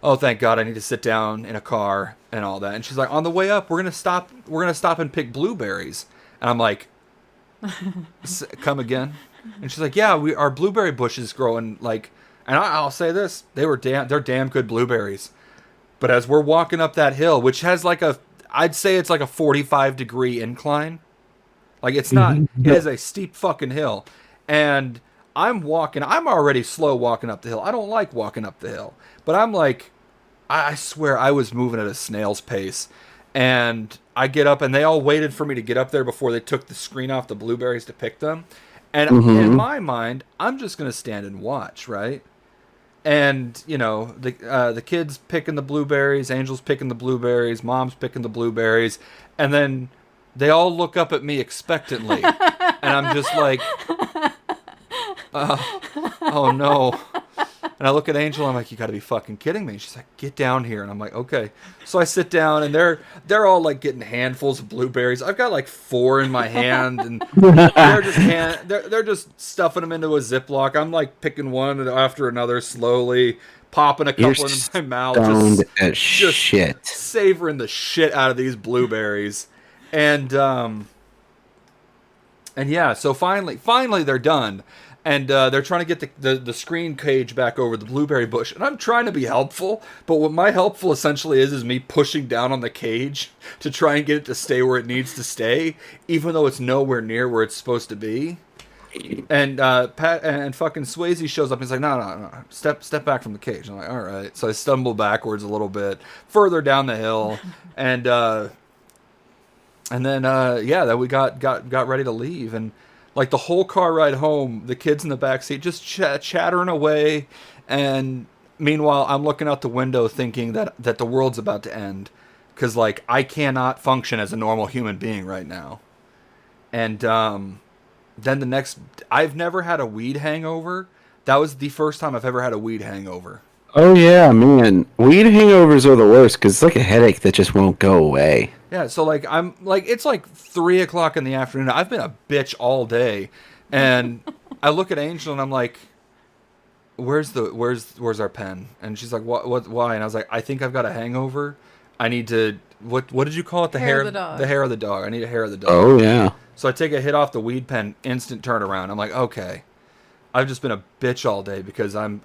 Oh, thank God. I need to sit down in a car and all that." And she's like, "On the way up, we're gonna stop and pick blueberries." And I'm like, "Come again?" And she's like, "Yeah, our blueberry bush is growing like." And I'll say this: they're damn good blueberries. But as we're walking up that hill, which has I'd say it's like a 45-degree incline. Like it's not. It is a steep fucking hill, and I'm already slow walking up the hill. I don't like walking up the hill, but I'm like, I swear I was moving at a snail's pace. And I get up, and they all waited for me to get up there before they took the screen off the blueberries to pick them. And in my mind, I'm just gonna stand and watch, right? And the kids picking the blueberries, Angel's picking the blueberries, Mom's picking the blueberries, and then they all look up at me expectantly, and I'm just like, oh no. And I look at Angel, I'm like, "You gotta be fucking kidding me." She's like, "Get down here." And I'm like, "Okay." So I sit down, and they're all like getting handfuls of blueberries. I've got like 4 in my hand, and they're just stuffing them into a Ziploc. I'm like picking one after another slowly, popping a couple in my mouth, Stoned as just shit. savoring the shit out of these blueberries. And yeah, so finally they're done. And they're trying to get the screen cage back over the blueberry bush. And I'm trying to be helpful, but what my helpful essentially is me pushing down on the cage to try and get it to stay where it needs to stay, even though it's nowhere near where it's supposed to be. And Pat and fucking Swayze shows up and he's like, no, step back from the cage. I'm like, all right. So I stumble backwards a little bit, further down the hill, and then that we got ready to leave. And like the whole car ride home, the kids in the back seat just chattering away, and meanwhile I'm looking out the window thinking that the world's about to end, because like I cannot function as a normal human being right now. And then I've never had a weed hangover. That was the first time I've ever had a weed hangover. Oh yeah, man. Weed hangovers are the worst because it's like a headache that just won't go away. Yeah, so like I'm like it's like 3 o'clock in the afternoon. I've been a bitch all day, and I look at Angel and I'm like, "Where's our pen?" And she's like, "What? Why?" And I was like, "I think I've got a hangover. I need to what did you call it? The hair of the dog. The hair of the dog. I need a hair of the dog." Oh yeah. So I take a hit off the weed pen, instant turnaround. I'm like, okay, I've just been a bitch all day because I'm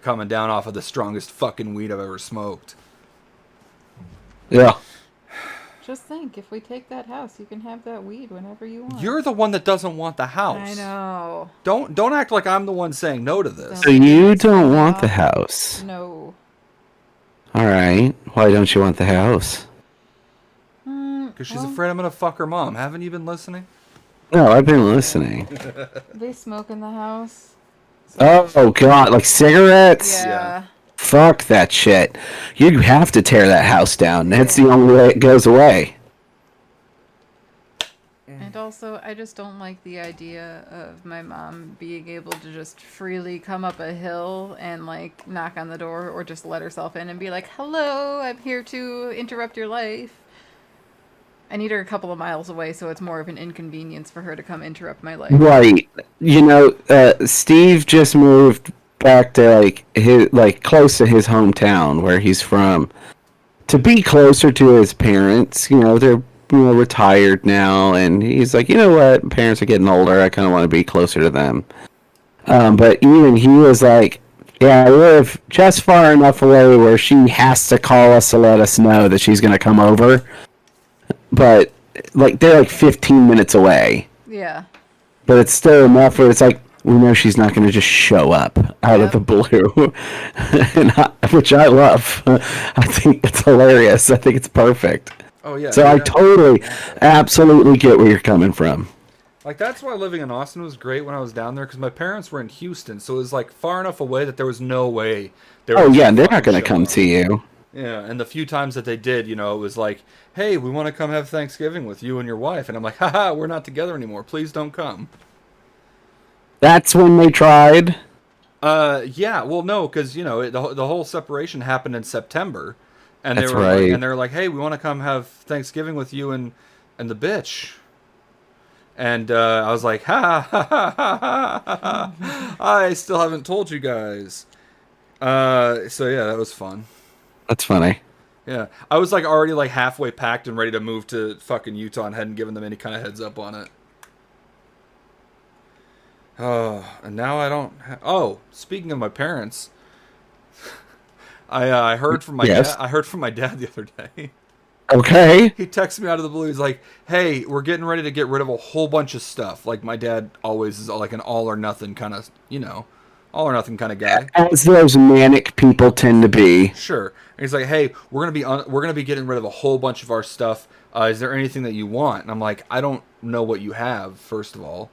coming down off of the strongest fucking weed I've ever smoked. Yeah. Just think, if we take that house, you can have that weed whenever you want. You're the one that doesn't want the house. I know. Don't act like I'm the one saying no to this. So you don't want the house? No. All right. Why don't you want the house? Because she's afraid I'm gonna fuck her mom. Haven't you been listening? No, I've been listening. They smoke in the house. Oh god, like cigarettes? Yeah. Fuck that shit. You have to tear that house down. That's the only way it goes away. And also, I just don't like the idea of my mom being able to just freely come up a hill and, like, knock on the door or just let herself in and be like, "Hello, I'm here to interrupt your life." I need her a couple of miles away, so it's more of an inconvenience for her to come interrupt my life. Right. You know, Steve just moved back to close to his hometown where he's from to be closer to his parents. You know, they're retired now, and he's like, you know what, parents are getting older. I kind of want to be closer to them. But even he was like, yeah, I live just far enough away where she has to call us to let us know that she's going to come over. But, like, they're, like, 15 minutes away. Yeah. But it's still enough where it's like, we know she's not going to just show up out of the blue. Which I love. I think it's hilarious. I think it's perfect. Oh, yeah. So I totally, absolutely get where you're coming from. Like, that's why living in Austin was great when I was down there, because my parents were in Houston, so it was, like, far enough away that there was no way they were Oh yeah, gonna they're not fucking going to show come up. to you. Yeah, and the few times that they did, you know, it was like, hey, we want to come have Thanksgiving with you and your wife. And I'm like, haha, we're not together anymore. Please don't come. That's when they tried. Yeah, well, no, because, you know, the whole separation happened in September. And That's they were right. like, and they were like, hey, we want to come have Thanksgiving with you and the bitch. And I was like, ha ha ha ha ha ha ha. I still haven't told you guys. So yeah, that was fun. That's funny. Yeah, I was like already like halfway packed and ready to move to fucking Utah and hadn't given them any kind of heads up on it. Oh, and now I don't. Oh, speaking of my parents, I heard from my Yes. I heard from my dad the other day. Okay. He texted me out of the blue. He's like, "Hey, we're getting ready to get rid of a whole bunch of stuff." Like my dad always is like an all or nothing kind of, you know, all or nothing kind of guy. As those manic people tend to be. Sure. And he's like, "Hey, we're gonna be getting rid of a whole bunch of our stuff. Is there anything that you want?" And I'm like, "I don't know what you have, first of all,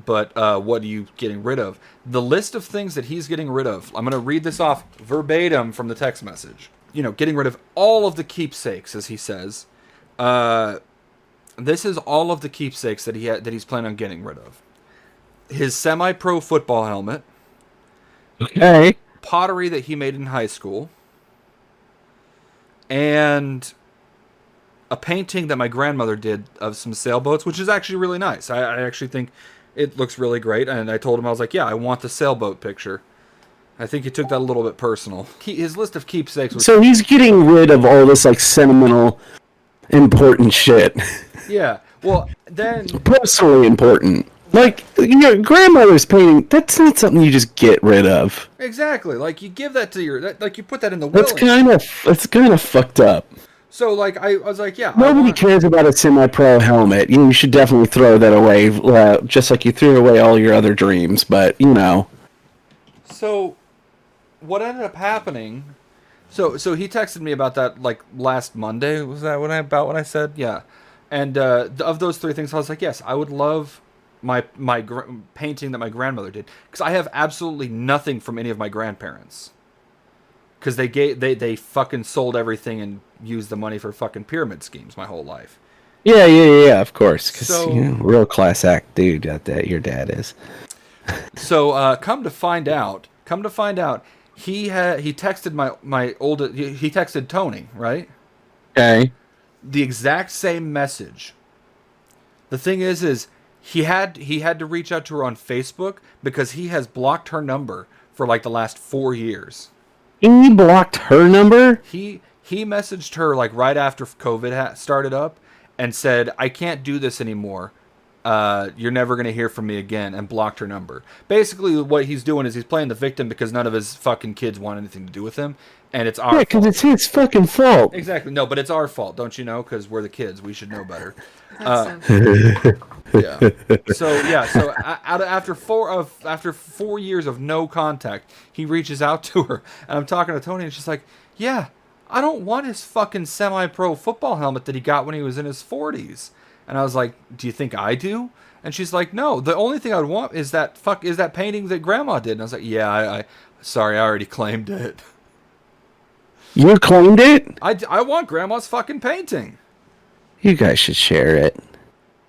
but what are you getting rid of?" The list of things that he's getting rid of. I'm gonna read this off verbatim from the text message. You know, getting rid of all of the keepsakes, as he says. This is all of the keepsakes that he's planning on getting rid of. His semi-pro football helmet, Okay. pottery that he made in high school, and a painting that my grandmother did of some sailboats, which is actually really nice. I actually think it looks really great, and I told him, I was like, yeah, I want the sailboat picture. I think he took that a little bit personal. His list of keepsakes was... So he's getting rid of all this like sentimental, important shit. Yeah, well, then... Personally important. Like your grandmother's painting. That's not something you just get rid of. Exactly, like, you give that to like, you put that in the will. That's kind of fucked up. So, like, I was like, yeah. Nobody cares about a semi-pro helmet. You should definitely throw that away, just like you threw away all your other dreams. But you know. So, what ended up happening? So he texted me about that like last Monday. Was that what I said? Yeah. And of those three things, I was like, yes, I would love my painting that my grandmother did, because I have absolutely nothing from any of my grandparents, because they fucking sold everything and used the money for fucking pyramid schemes my whole life. Yeah, of course. Because So- real class act dude that your dad is. So come to find out, he texted he texted Tony, right? Okay. The exact same message. The thing is he had to reach out to her on Facebook because he has blocked her number for like the last 4 years. He blocked her number? He messaged her like right after COVID started up and said, "I can't do this anymore. You're never going to hear from me again," and blocked her number. Basically, what he's doing is he's playing the victim because none of his fucking kids want anything to do with him, and it's our Yeah, because fault. it's his fucking fault. Exactly. No, but it's our fault, don't you know? Because we're the kids. We should know better. That's simple. Yeah. So after 4 years of no contact, he reaches out to her, and I'm talking to Tony, and she's like, "Yeah, I don't want his fucking semi-pro football helmet that he got when he was in his 40s." And I was like, "Do you think I do?" And she's like, "No, the only thing I would want is that painting that Grandma did." And I was like, "Yeah, sorry, I already claimed it. You claimed it? I want Grandma's fucking painting." You guys should share it.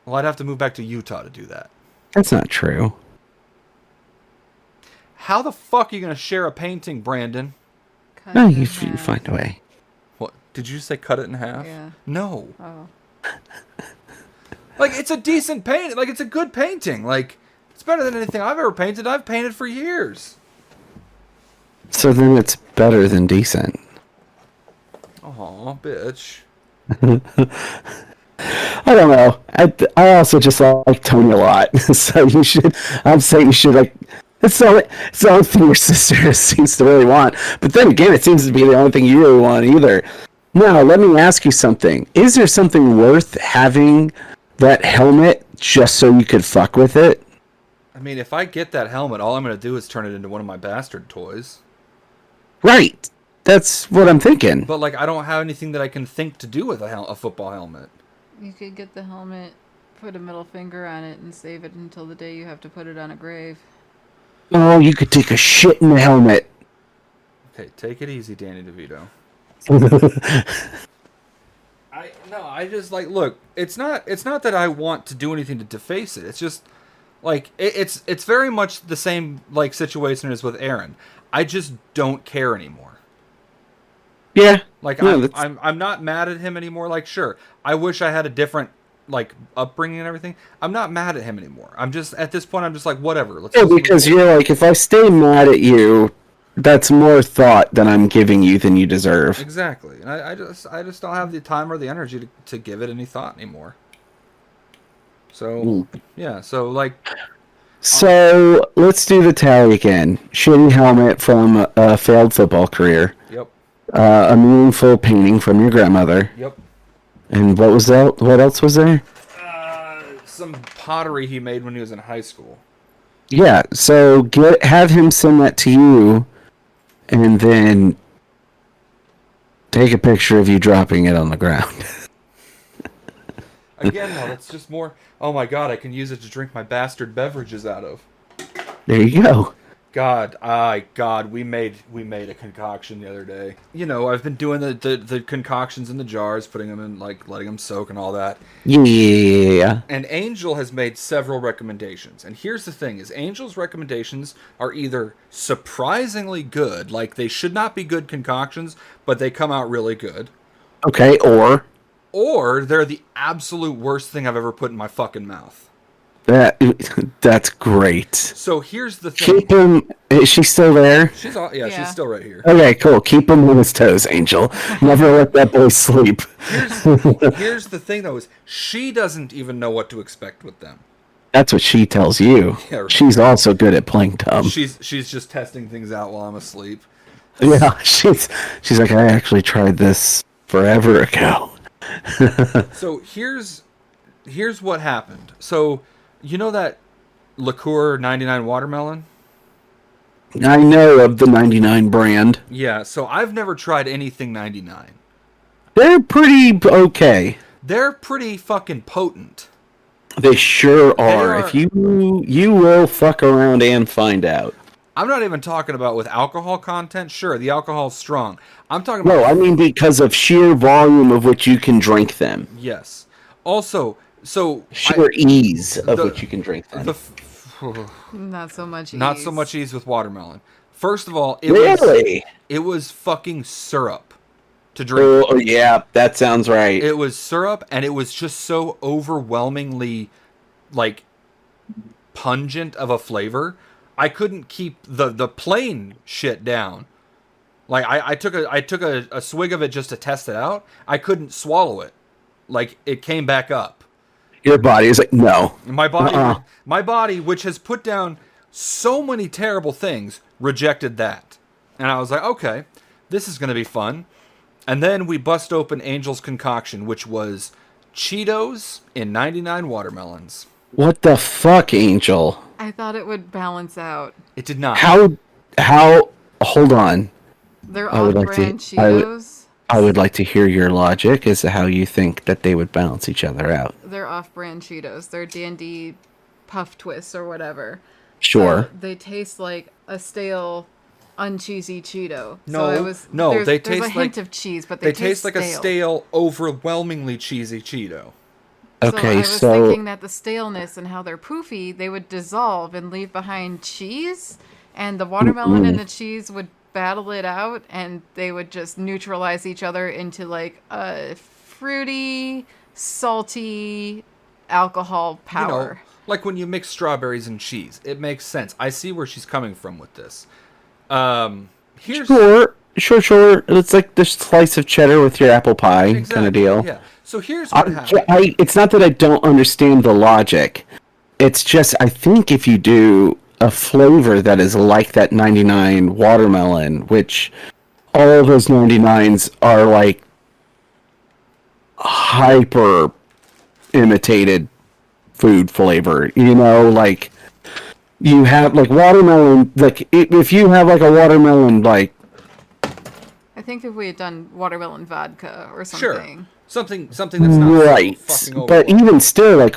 Well, I'd have to move back to Utah to do that. That's not true. How the fuck are you gonna share a painting, Brandon? Cut No, it in you half. find a way. What did you say? Cut it in half? Yeah. No. Oh. Like, it's a decent paint. Like, it's a good painting. Like, it's better than anything I've ever painted. I've painted for years. So then it's better than decent. Aw, bitch. I don't know. I also just like Tony a lot. So I'm saying you should like. It's the only thing your sister seems to really want. But then again, it seems to be the only thing you really want either. Now, let me ask you something. Is there something worth having that helmet just so you could fuck with it? I mean, if I get that helmet, all I'm going to do is turn it into one of my bastard toys. Right. That's what I'm thinking. But, like, I don't have anything that I can think to do with a football helmet. You could get the helmet Put a middle finger on it and save it until the day you have to put it on a grave. Oh, you could take a shit in the helmet. Okay, take it easy, Danny DeVito. I just like look. It's not that I want to do anything to deface it. It's just like it's very much the same like situation as with Aaron. I just don't care anymore. Yeah. Like No, I'm not mad at him anymore. Like sure, I wish I had a different like upbringing and everything. I'm not mad at him anymore. I'm just at this point. I'm just like whatever. Let's Yeah, just move because forward. you're like, if I stay mad at you, that's more thought than I'm giving you than you deserve. Exactly. And I just don't have the time or the energy to give it any thought anymore. So yeah. So like So let's do the tally again. Shitty helmet from a failed football career. yep. A meaningful painting from your grandmother. Yep. And what was that? What else was there? Some pottery he made when he was in high school. Yeah, so have him send that to you, and then take a picture of you dropping it on the ground. Again, though, that's just more. Oh my god, I can use it to drink my bastard beverages out of. There you go. God, we made a concoction the other day. You know, I've been doing the concoctions in the jars, putting them in, like, letting them soak and all that. Yeah. And Angel has made several recommendations. And here's the thing, is Angel's recommendations are either surprisingly good, like they should not be good concoctions, but they come out really good. Okay, or They're the absolute worst thing I've ever put in my fucking mouth. that's great. So here's the thing. Keep him. Is she still there? Yeah, she's still right here. Okay, cool. Keep him on his toes, Angel. Never let that boy sleep. Here's the thing, though, is she doesn't even know what to expect with them. That's what she tells you. Yeah, right. She's also good at playing dumb. She's just testing things out while I'm asleep. Yeah, she's like, I actually tried this forever ago. So here's what happened. So you know that liqueur 99 watermelon? I know of the 99 brand. Yeah. So I've never tried anything 99. They're pretty okay. They're pretty fucking potent. They sure are. are. If you will fuck around and find out. I'm not even talking about with alcohol content. Sure, the alcohol's strong. I'm talking about No, I mean because of sheer volume of which you can drink them. yes. Also, so Sheer ease of which you can drink them. Not so much ease. Not so much ease with watermelon. First of all, it Really? was fucking syrup to drink. Oh, yeah, that sounds right. It was syrup, and it was just so overwhelmingly, like, pungent of a flavor. I couldn't keep the plain shit down. Like I took a swig of it just to test it out. I couldn't swallow it. Like it came back up. Your body is like, no. My body, which has put down so many terrible things, rejected that. And I was like, okay, this is going to be fun. And then we bust open Angel's concoction, which was Cheetos in 99 watermelons. What the fuck, Angel? I thought it would balance out. It did not. How, hold on. They're I would like off-brand to- I would- Cheetos. I would like to hear your logic as to how you think that they would balance each other out. They're off-brand Cheetos. They're D&D Puff Twists or whatever. Sure. They taste like a stale, uncheesy Cheeto. No, so it was, no, there's, they there's taste a hint like- of cheese, but They taste like a stale, overwhelmingly cheesy Cheeto. So I Okay, was so thinking that the staleness and how they're poofy, they would dissolve and leave behind cheese, and the watermelon and the cheese would battle it out, and they would just neutralize each other into like a fruity, salty alcohol power. You know, like when you mix strawberries and cheese. It makes sense. I see where she's coming from with this. Here's sure. It's like the slice of cheddar with your apple pie kind of deal. Yeah. So here's what happened. It's not that I don't understand the logic. It's just I think if you do a flavor that is like that 99 watermelon, which all of those 99s are like hyper imitated food flavor, you know, like you have like watermelon, like if you have like a watermelon, like I think if we had done watermelon vodka or Sure. something. Something that's not Right, so fucking but overwhelming. even still, like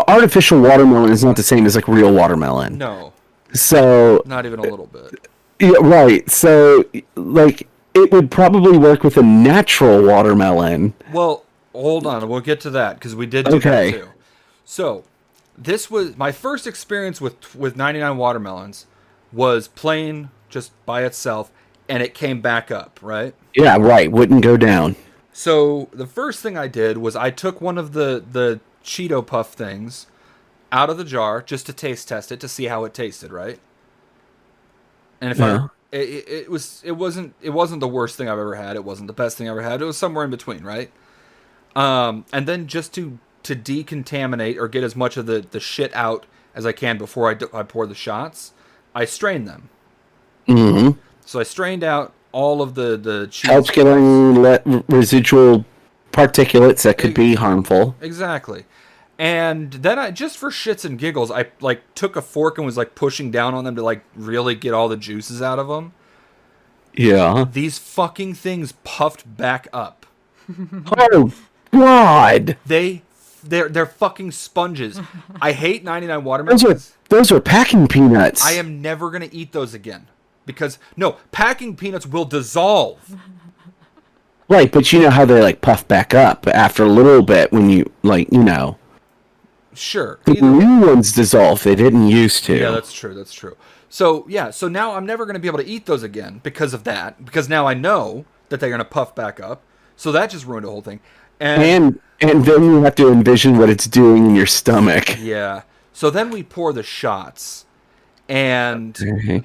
artificial watermelon is not the same as like real watermelon. No, So not even a little bit. yeah, right. So like it would probably work with a natural watermelon. Well, hold on. We'll get to that because we did do Okay. that too. So, this was my first experience with 99 watermelons. Was plain just by itself, and it came back up, right? Yeah, right. Wouldn't go down. So the first thing I did was I took one of the Cheeto Puff things out of the jar just to taste test it to see how it tasted, right? And if Yeah. it wasn't the worst thing I've ever had. It wasn't the best thing I ever had. It was somewhere in between, right? And then just to decontaminate or get as much of the shit out as I can before I pour the shots, I strain them. Mm-hmm. So I strained out all of the cheese. Helps get any residual particulates that could be harmful. Exactly. And then I, just for shits and giggles, I like took a fork and was like pushing down on them to like really get all the juices out of them. Yeah. These fucking things puffed back up. Oh God! They're fucking sponges. I hate 99 watermelons. Those are packing peanuts. I am never gonna eat those again because no, packing peanuts will dissolve. Right, but you know how they like puff back up after a little bit when you Sure. the new ones dissolve. They didn't used to. Yeah, that's true. That's true. So yeah, so now I'm never going to be able to eat those again because of that. Because now I know that they're going to puff back up. So that just ruined the whole thing. And then you have to envision what it's doing in your stomach. Yeah. So then we pour the shots, and Okay.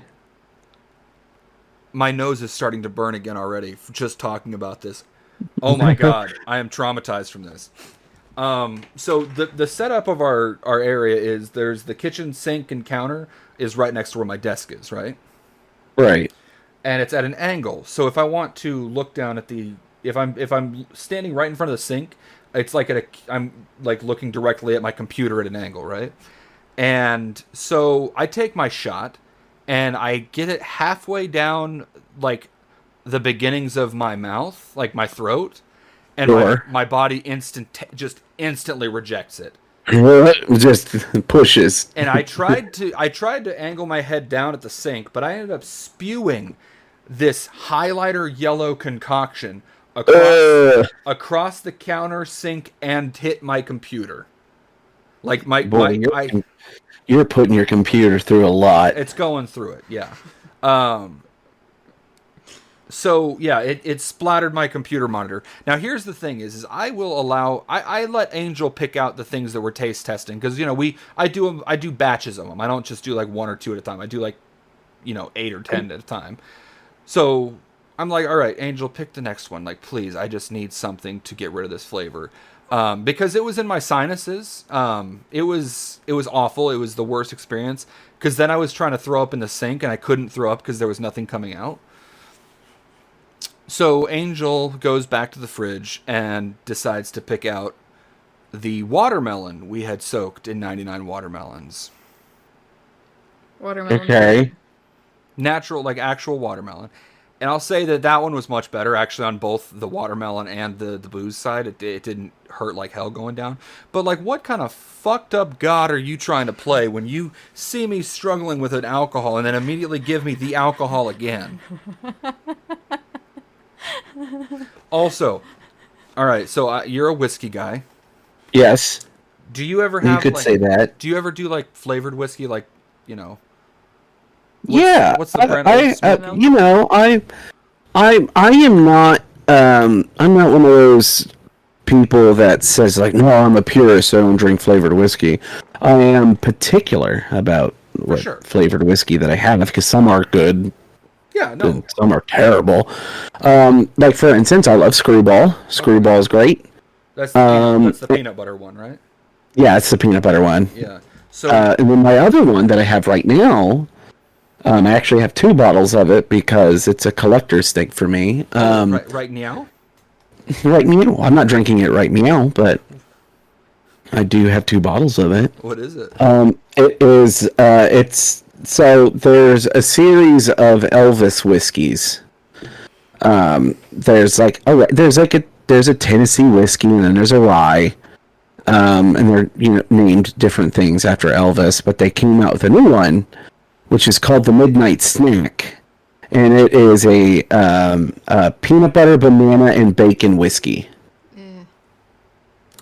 my nose is starting to burn again already for just talking about this. Oh my god, I am traumatized from this. So the setup of our area is there's the kitchen sink and counter is right next to where my desk is, right? Right. And it's at an angle. So if I want to look down at if I'm standing right in front of the sink, it's like I'm like looking directly at my computer at an angle, right? And so I take my shot and I get it halfway down like the beginnings of my mouth, like my throat, and Sure. my body just instantly rejects it. Just pushes. And I tried to angle my head down at the sink, but I ended up spewing this highlighter yellow concoction across the counter, sink, and hit my computer. Like Boy, you're putting your computer through a lot. it's going through it, yeah. So yeah, it splattered my computer monitor. Now here's the thing: is I will allow I let Angel pick out the things that we're taste testing because I do batches of them. I don't just do like 1 or 2 at a time. I do like 8 or 10 at a time. So I'm like, all right, Angel, pick the next one. Like, please, I just need something to get rid of this flavor because it was in my sinuses. It was awful. It was the worst experience because then I was trying to throw up in the sink and I couldn't throw up because there was nothing coming out. So Angel goes back to the fridge and decides to pick out the watermelon we had soaked in 99 watermelons. Watermelon. Okay. Natural, like actual watermelon. And I'll say that one was much better, actually, on both the watermelon and the booze side. It didn't hurt like hell going down. But, like, what kind of fucked up god are you trying to play when you see me struggling with an alcohol and then immediately give me the alcohol again? Also, all right, so you're a whiskey guy. Yes. Do you ever You have, could like, say that. do you ever do, like, flavored whiskey, like, Yeah. what's the brand? I am not. I'm not one of those people that says like, no, I'm a purist, so I don't drink flavored whiskey. I am particular about what sure. flavored whiskey that I have because some are good Yeah, no. and some are terrible. Like for instance, I love Screwball. Screwball is great. That's the peanut butter one, right? Yeah, it's the peanut butter one. Yeah. So And then my other one that I have right now, I actually have 2 bottles of it because it's a collector's thing for me. right now. Right meow. I'm not drinking it right meow, but I do have 2 bottles of it. What is it? It is. So there's a series of Elvis whiskeys. There's like there's a Tennessee whiskey, and then there's a rye, and they're named different things after Elvis. But they came out with a new one, which is called the Midnight Snack, and it is a peanut butter, banana, and bacon whiskey.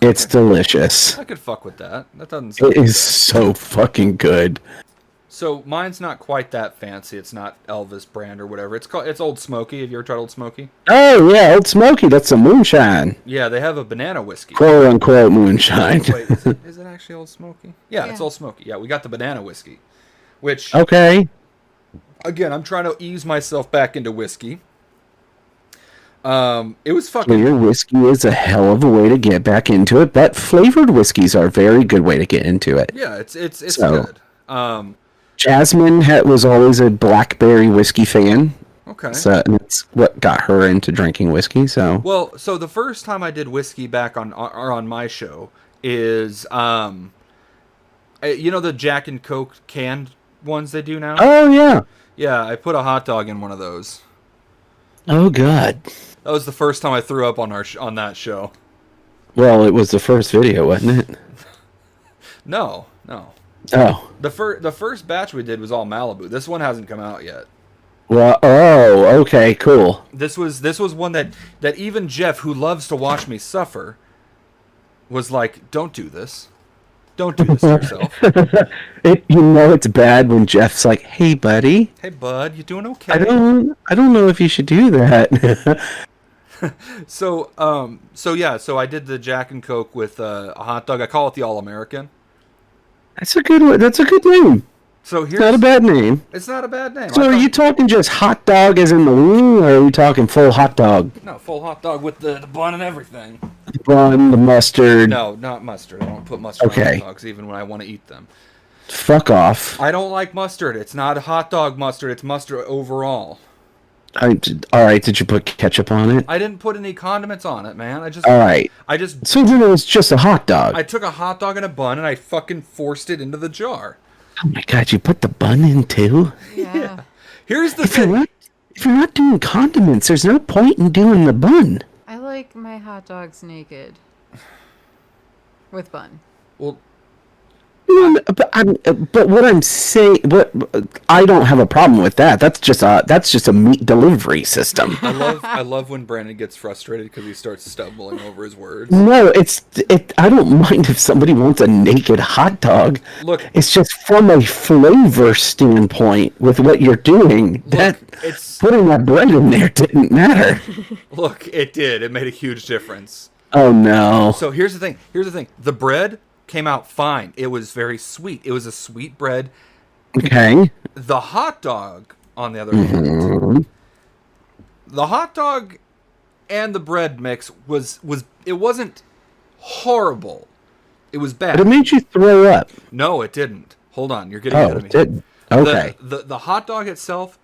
It's delicious. I could fuck with that. That doesn't sound It is so fucking good. So mine's not quite that fancy. It's not Elvis brand or whatever. It's Old Smoky. Have you ever tried Old Smoky? Oh yeah, Old Smoky. That's a moonshine, Yeah, they have a banana whiskey. quote unquote moonshine. Wait, is it actually Old Smoky? Yeah, it's Old Smoky. Yeah, we got the banana whiskey, which Okay. again, I'm trying to ease myself back into whiskey. It was Well, fucking. your whiskey is a hell of a way to get back into it, but flavored whiskeys are a very good way to get into it. Yeah, it's So- good. Jasmine was always a blackberry whiskey fan, Okay. so and that's what got her into drinking whiskey. So Well, so the first time I did whiskey back on my show is the Jack and Coke canned ones they do now. oh yeah, Yeah, I put a hot dog in one of those. oh god. That was the first time I threw up on on that show. Well, it was the first video, wasn't it? No. Oh, The first batch we did was all Malibu. This one hasn't come out yet. well, oh, okay, cool. This was one that even Jeff, who loves to watch me suffer, was like, "Don't do this. Don't do this to yourself." It's bad when Jeff's like, "Hey, buddy, Hey, bud, you doing okay? I don't know if you should do that." So I did the Jack and Coke with a hot dog. I call it the All American. That's a good one. That's a good name. So It's here's not a bad name. It's not a bad name. So I are thought- you talking just hot dog as in the wing, or are we talking full hot dog? No, full hot dog with the bun and everything. The bun, the mustard. No, not mustard. I don't put mustard Okay. on hot dogs even when I want to eat them. Fuck off. I don't like mustard. It's not a hot dog mustard. It's mustard overall. All right, did you put ketchup on it? I didn't put any condiments on it, man. All right. I just So then it was just a hot dog. I took a hot dog and a bun and I fucking forced it into the jar. Oh my god, you put the bun in too? Yeah. Here's the If you're thing. not doing condiments, there's no point in doing the bun. I like my hot dogs naked. With bun. Well, But what I'm saying, I don't have a problem with that. That's just a meat delivery system. I love when Brandon gets frustrated because he starts stumbling over his words. No, I don't mind if somebody wants a naked hot dog. Look, It's just from a flavor standpoint with what you're doing. it's- Putting that bread in there didn't matter. look, it did. It made a huge difference. Oh no. So here's the thing. The bread came out fine. It was very sweet. It was a sweet bread. Okay. The hot dog, on the other hand, the hot dog and the bread mix it wasn't horrible. It was bad. But it made you throw up. No, it didn't. Hold on, you're getting ahead Oh, of me. it didn't. Okay. The hot dog itself,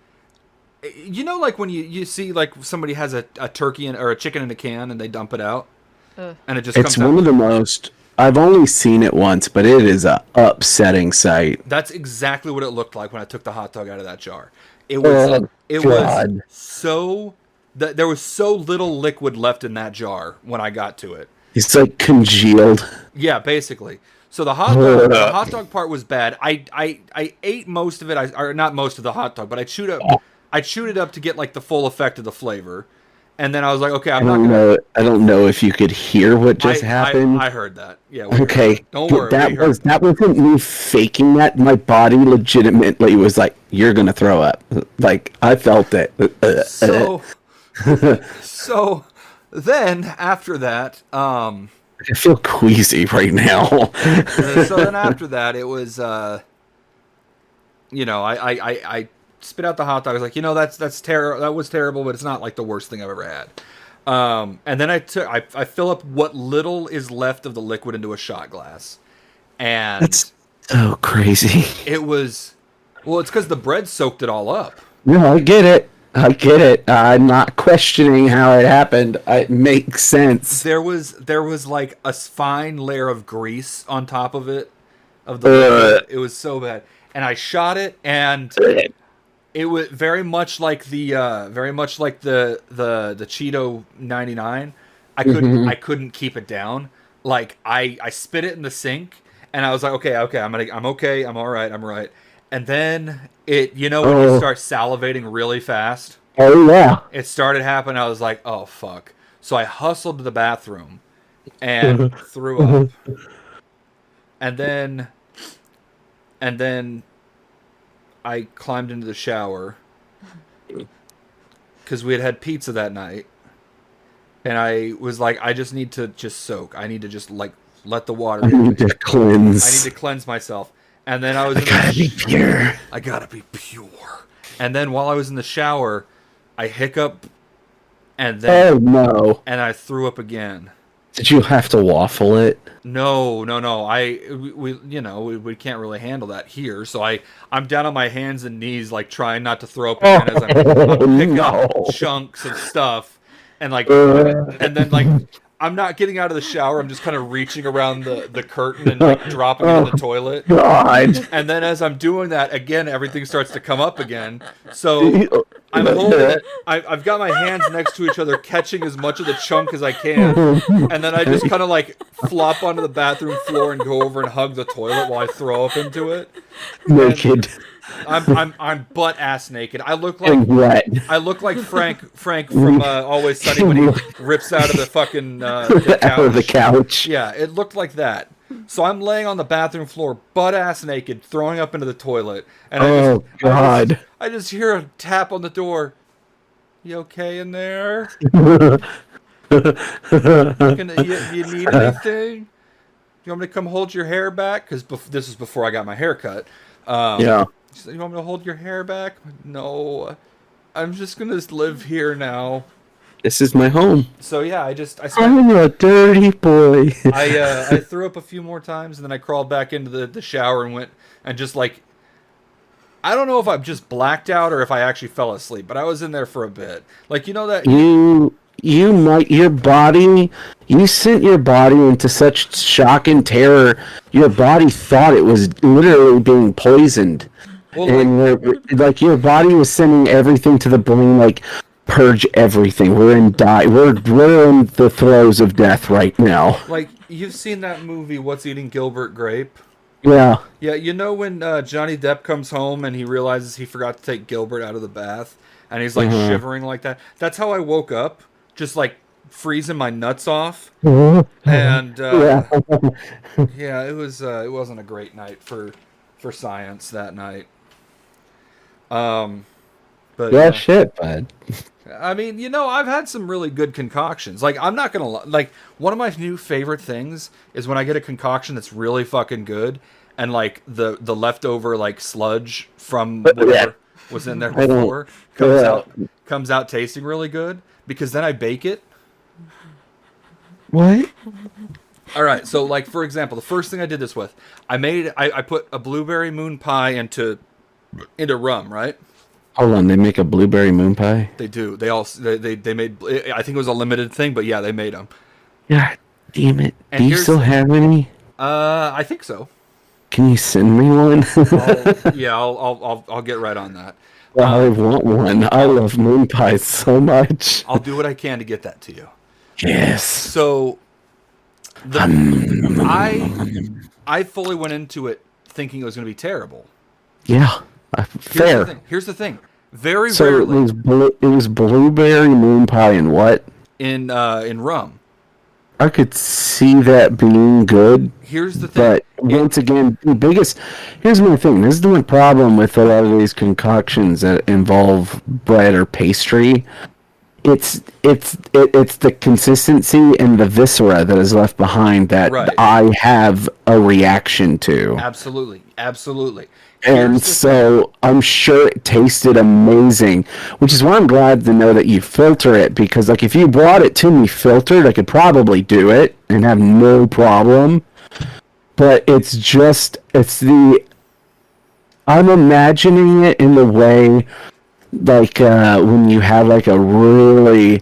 like when you see like somebody has a turkey or a chicken in a can and they dump it out, and it just It's comes one out. of the most. I've only seen it once, but it is a upsetting sight. That's exactly what it looked like when I took the hot dog out of that jar. It was Oh, it God. was so there was so little liquid left in that jar when I got to it. It's like congealed. Yeah, basically. So the hot dog part was bad. I ate most of it. Or not most of the hot dog, but I chewed it up to get like the full effect of the flavor. And then I was like, okay, I'm not gonna. I don't know if you could hear what just happened. I heard that. Yeah. we heard Okay, that. Don't worry. That we heard that wasn't me faking that. My body legitimately was like, "You're gonna throw up." Like I felt it. So then after that, I feel queasy right now. so then after that, it was, I spit out the hot dog. I was like, that's terrible. That was terrible, but it's not like the worst thing I've ever had. And then I fill up what little is left of the liquid into a shot glass, and That's so crazy. it was, well, it's because the bread soaked it all up. No, I get it. I'm not questioning how it happened. It makes sense. There was like a fine layer of grease on top of it, of the liquid. It was so bad, and I shot it, and it was very much like the Cheeto 99. I couldn't keep it down. Like I spit it in the sink, and I was like, okay, I'm okay, I'm all right. And then when you start salivating really fast, Oh yeah. it started happening. I was like, oh fuck. So I hustled to the bathroom and threw up. And then I climbed into the shower because we had pizza that night. And I was like, I just need to just soak. I need to just like let the water I hit me. need to cleanse. I need to cleanse myself. And then I was gotta be pure. I gotta be pure. And then while I was in the shower, I hiccup and then Oh no. and I threw up again. Did you have to waffle it? No. We can't really handle that here. So I'm down on my hands and knees, like trying not to throw up again as I'm picking up chunks of stuff, and like, and then like I'm not getting out of the shower. I'm just kind of reaching around the curtain and like dropping it in the toilet. God. And then as I'm doing that again, everything starts to come up again. So I'm holding it. I've got my hands next to each other, catching as much of the chunk as I can, and then I just kind of like flop onto the bathroom floor and go over and hug the toilet while I throw up into it. Naked. I'm butt ass naked. I look like And wet. I look like Frank from Always Sunny when he rips out of the fucking the couch. Out of the couch. Yeah, it looked like that. So I'm laying on the bathroom floor, butt ass naked, throwing up into the toilet, and Oh God. I just hear a tap on the door. You okay in there? You need anything? You want me to come hold your hair back? Because this is before I got my hair cut. Yeah. You want me to hold your hair back? No, I'm just gonna live here now. This is my home. So yeah, I spent I'm a dirty boy. I threw up a few more times, and then I crawled back into the shower and went and just like, I don't know if I'm just blacked out or if I actually fell asleep, but I was in there for a bit. Like, you know that you sent your body into such shock and terror. Your body thought it was literally being poisoned. Well, And like your body was sending everything to the brain, like purge everything. We're in the throes of death right now. like you've seen that movie, What's Eating Gilbert Grape? Yeah. Yeah, you know when Johnny Depp comes home and he realizes he forgot to take Gilbert out of the bath, and he's like shivering like that. That's how I woke up, just like freezing my nuts off. And Yeah. yeah, it wasn't a great night for science that night. But Yeah, shit, bud. I mean, I've had some really good concoctions. Like, I'm not gonna like, one of my new favorite things is when I get a concoction that's really fucking good, and like the leftover like sludge from whatever was in there before comes out tasting really good, because then I bake it. What? All right, so like for example, the first thing I did this with, I put a blueberry moon pie into rum, right? Hold on, they make a blueberry moon pie? They do. They made. I think it was a limited thing, but yeah, they made them. God damn it. And Do you still have any? I think so. Can you send me one? I'll get right on that. I want one. I love moon pies so much. I'll do what I can to get that to you. Yes. So, I fully went into it thinking it was going to be terrible. Yeah. Fair. Here's the thing. Very So rarely it was blueberry moon pie and what? in rum. I could see that being good. Here's the thing. But once again, here's my thing. This is my problem with a lot of these concoctions that involve bread or pastry. It's the consistency and the viscera that is left behind that Right. I have a reaction to. Absolutely. And so I'm sure it tasted amazing, which is why I'm glad to know that you filter it, because like if you brought it to me filtered, I could probably do it and have no problem. But I'm imagining it in the way like when you have like a really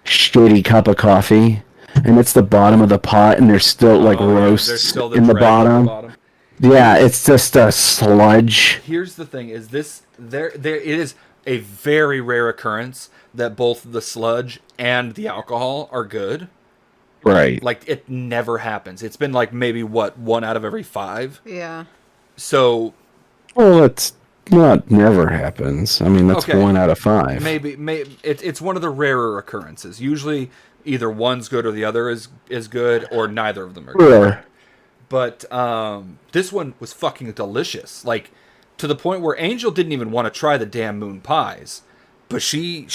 shitty cup of coffee and it's the bottom of the pot and there's still like roasts there's still in the dregs bottom. Yeah, it's just a sludge. Here's the thing: is this there? It is a very rare occurrence that both the sludge and the alcohol are good. Right. Like, it never happens. It's been like maybe what, 1 out of every 5. Yeah. So Well, it's not never happens. I mean, that's Okay. 1 out of 5. maybe it's one of the rarer occurrences. Usually, either one's good or the other is good, or neither of them are good. Sure. But this one was fucking delicious. Like, to the point where Angel didn't even want to try the damn moon pies, but she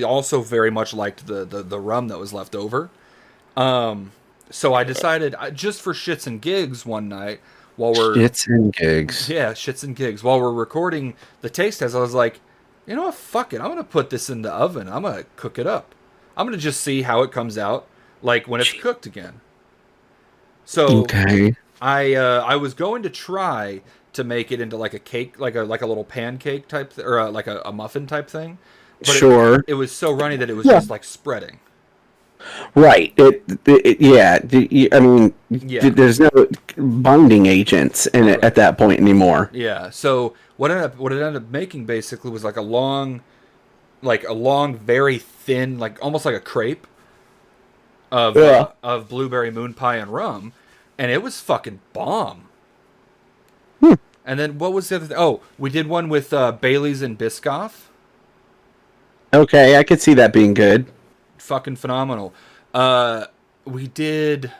also very much liked the rum that was left over. So I decided, just for shits and gigs, one night while we're Shits and gigs. shits and gigs, while we're recording the taste test, I was like, you know what, fuck it, I'm gonna put this in the oven. I'm gonna cook it up. I'm gonna just see how it comes out, like when it's cooked again. So Okay. I was going to try to make it into like a cake, like a little pancake type, or like a muffin type thing. But Sure. it was so runny that it was Yeah. just like spreading. Right. Yeah. I mean, Yeah. there's no binding agents in it at that point anymore. Yeah. So what it ended up making basically was like a long, very thin, like almost like a crepe Yeah. of blueberry moon pie and rum, and it was fucking bomb. And then what was the other thing? Oh, we did one with Bailey's and Biscoff. Okay, I could see that being good. Fucking phenomenal. We did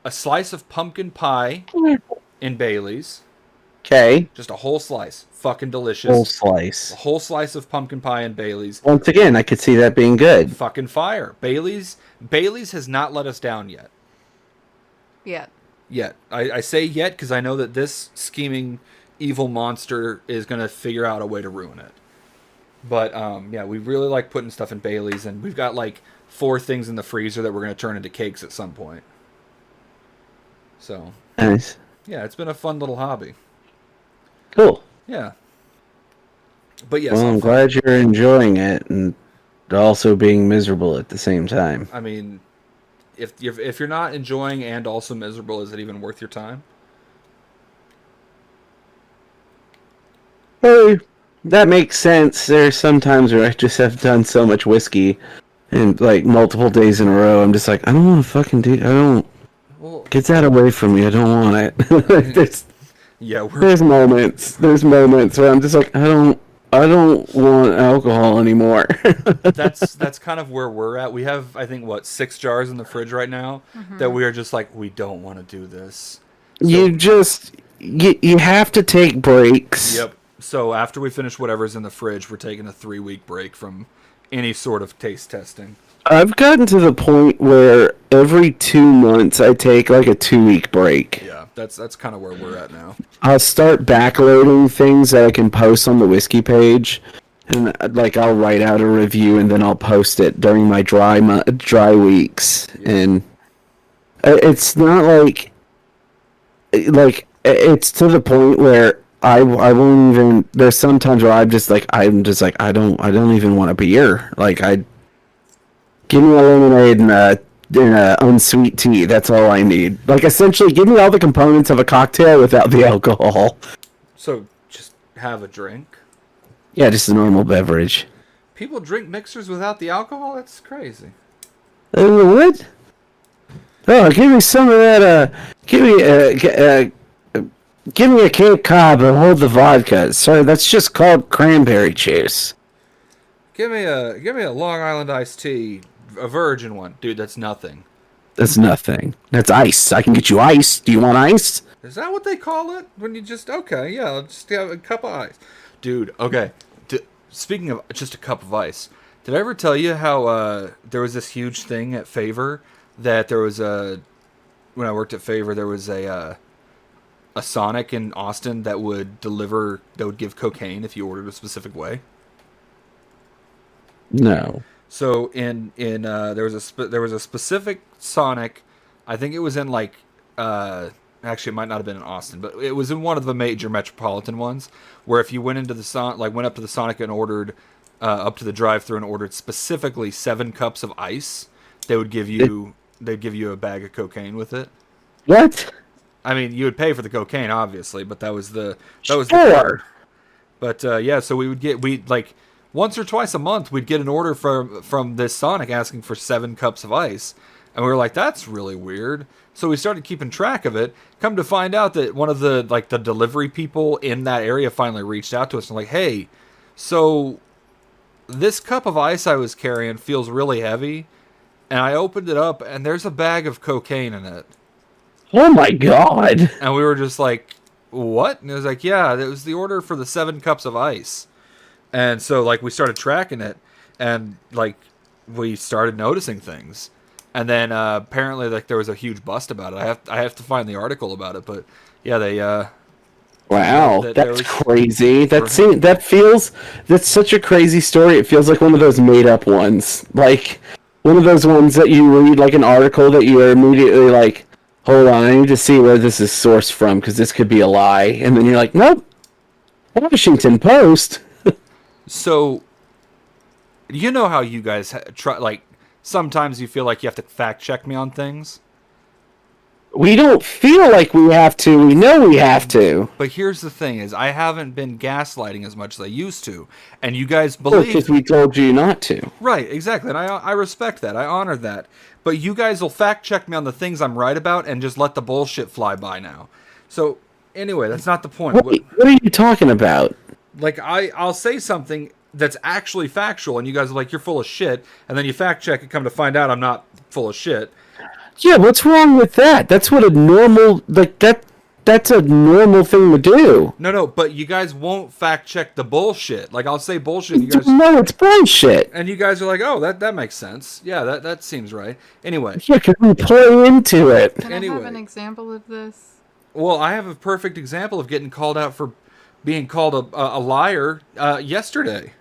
a slice of pumpkin pie in Bailey's. Okay. Just a whole slice. Fucking delicious. Whole slice. A whole slice of pumpkin pie in Bailey's. Once again, I could see that being good. Fucking fire. Bailey's has not let us down yet. Yet. I say yet because I know that this scheming evil monster is going to figure out a way to ruin it. But, yeah, we really like putting stuff in Bailey's, and we've got, like, 4 things in the freezer that we're going to turn into cakes at some point. So, Nice. yeah, it's been a fun little hobby. Cool. Yeah. But, yes, Well, I'm glad you're enjoying it and also being miserable at the same time. I mean, if you're not enjoying and also miserable, is it even worth your time? Hey, that makes sense. There's some times where I just have done so much whiskey and like multiple days in a row. I'm just like, I don't want to fucking do. I don't. Well, Get that away from me. I don't want it. yeah, There's moments. There's moments where I'm just like, I don't want alcohol anymore. that's kind of where we're at. We have, I think, 6 jars in the fridge right now that we are just like, we don't want to do this. You have to take breaks. Yep. So after we finish whatever's in the fridge, we're taking a 3-week break from any sort of taste testing. I've gotten to the point where every 2 months I take like a 2-week break. Yeah, that's kind of where we're at now. I'll start backloading things that I can post on the whiskey page, and like I'll write out a review and then I'll post it during my dry weeks. Yeah. And it's not like it's to the point where I won't even. There's sometimes where I'm just like I don't even want a beer. Like give me a lemonade and a unsweet tea. That's all I need. Like essentially, give me all the components of a cocktail without the alcohol. So just have a drink. Yeah, just a normal beverage. People drink mixers without the alcohol? That's crazy. What? Oh, give me some of that. Give me a Cape Cod and hold the vodka. Sorry, that's just called cranberry juice. Give me a Long Island iced tea, a virgin one. Dude, that's nothing. That's nothing. That's ice. I can get you ice. Do you want ice? Is that what they call it? When you just, okay, yeah, I'll just have a cup of ice. Dude, okay. Speaking of just a cup of ice, did I ever tell you how there was this huge thing at Favor that there was when I worked at Favor, there was a Sonic in Austin that would give cocaine if you ordered a specific way? No. So there was a specific Sonic, I think it was in like actually it might not have been in Austin, but it was in one of the major metropolitan ones where if you went into the went up to the Sonic and ordered up to the drive-thru and ordered specifically 7 cups of ice, they'd give you a bag of cocaine with it. What? I mean, you would pay for the cocaine obviously, but that was the Sure. part. But yeah, so we once or twice a month we'd get an order from this Sonic asking for 7 cups of ice, and we were like, that's really weird. So we started keeping track of it. Come to find out that one of the delivery people in that area finally reached out to us and like, hey, so this cup of ice I was carrying feels really heavy, and I opened it up and there's a bag of cocaine in it. Oh my god. And we were just like, what? And it was like, yeah, it was the order for the 7 cups of ice. And so, like, we started tracking it, and, like, we started noticing things. And then, apparently, like, there was a huge bust about it. I have to find the article about it, but, yeah, they, Wow, there that's was- crazy. That's such a crazy story. It feels like one of those made-up ones. Like, one of those ones that you read, like, an article that you are immediately like, hold on, I need to see where this is sourced from, because this could be a lie. And then you're like, nope, Washington Post. So, you know how you guys try, like, sometimes you feel like you have to fact check me on things? We don't feel like we have to. We know we have to. But here's the thing is, I haven't been gaslighting as much as I used to. And you guys Because believe... we told you not to. Right, exactly. And I respect that. I honor that. But you guys will fact check me on the things I'm right about and just let the bullshit fly by now. So, anyway, that's not the point. What are you talking about? Like, I'll say something that's actually factual, and you guys are like, you're full of shit, and then you fact check and come to find out I'm not full of shit. Yeah, what's wrong with that? That's what a normal, like, that's a normal thing to do. No, but you guys won't fact check the bullshit. Like, I'll say bullshit, and you guys... No, it's bullshit. And you guys are like, oh, that makes sense. Yeah, that seems right. Anyway. Yeah, because we play into it. Can I Anyway. have an example of this? Well, I have a perfect example of getting called out for being called a liar yesterday.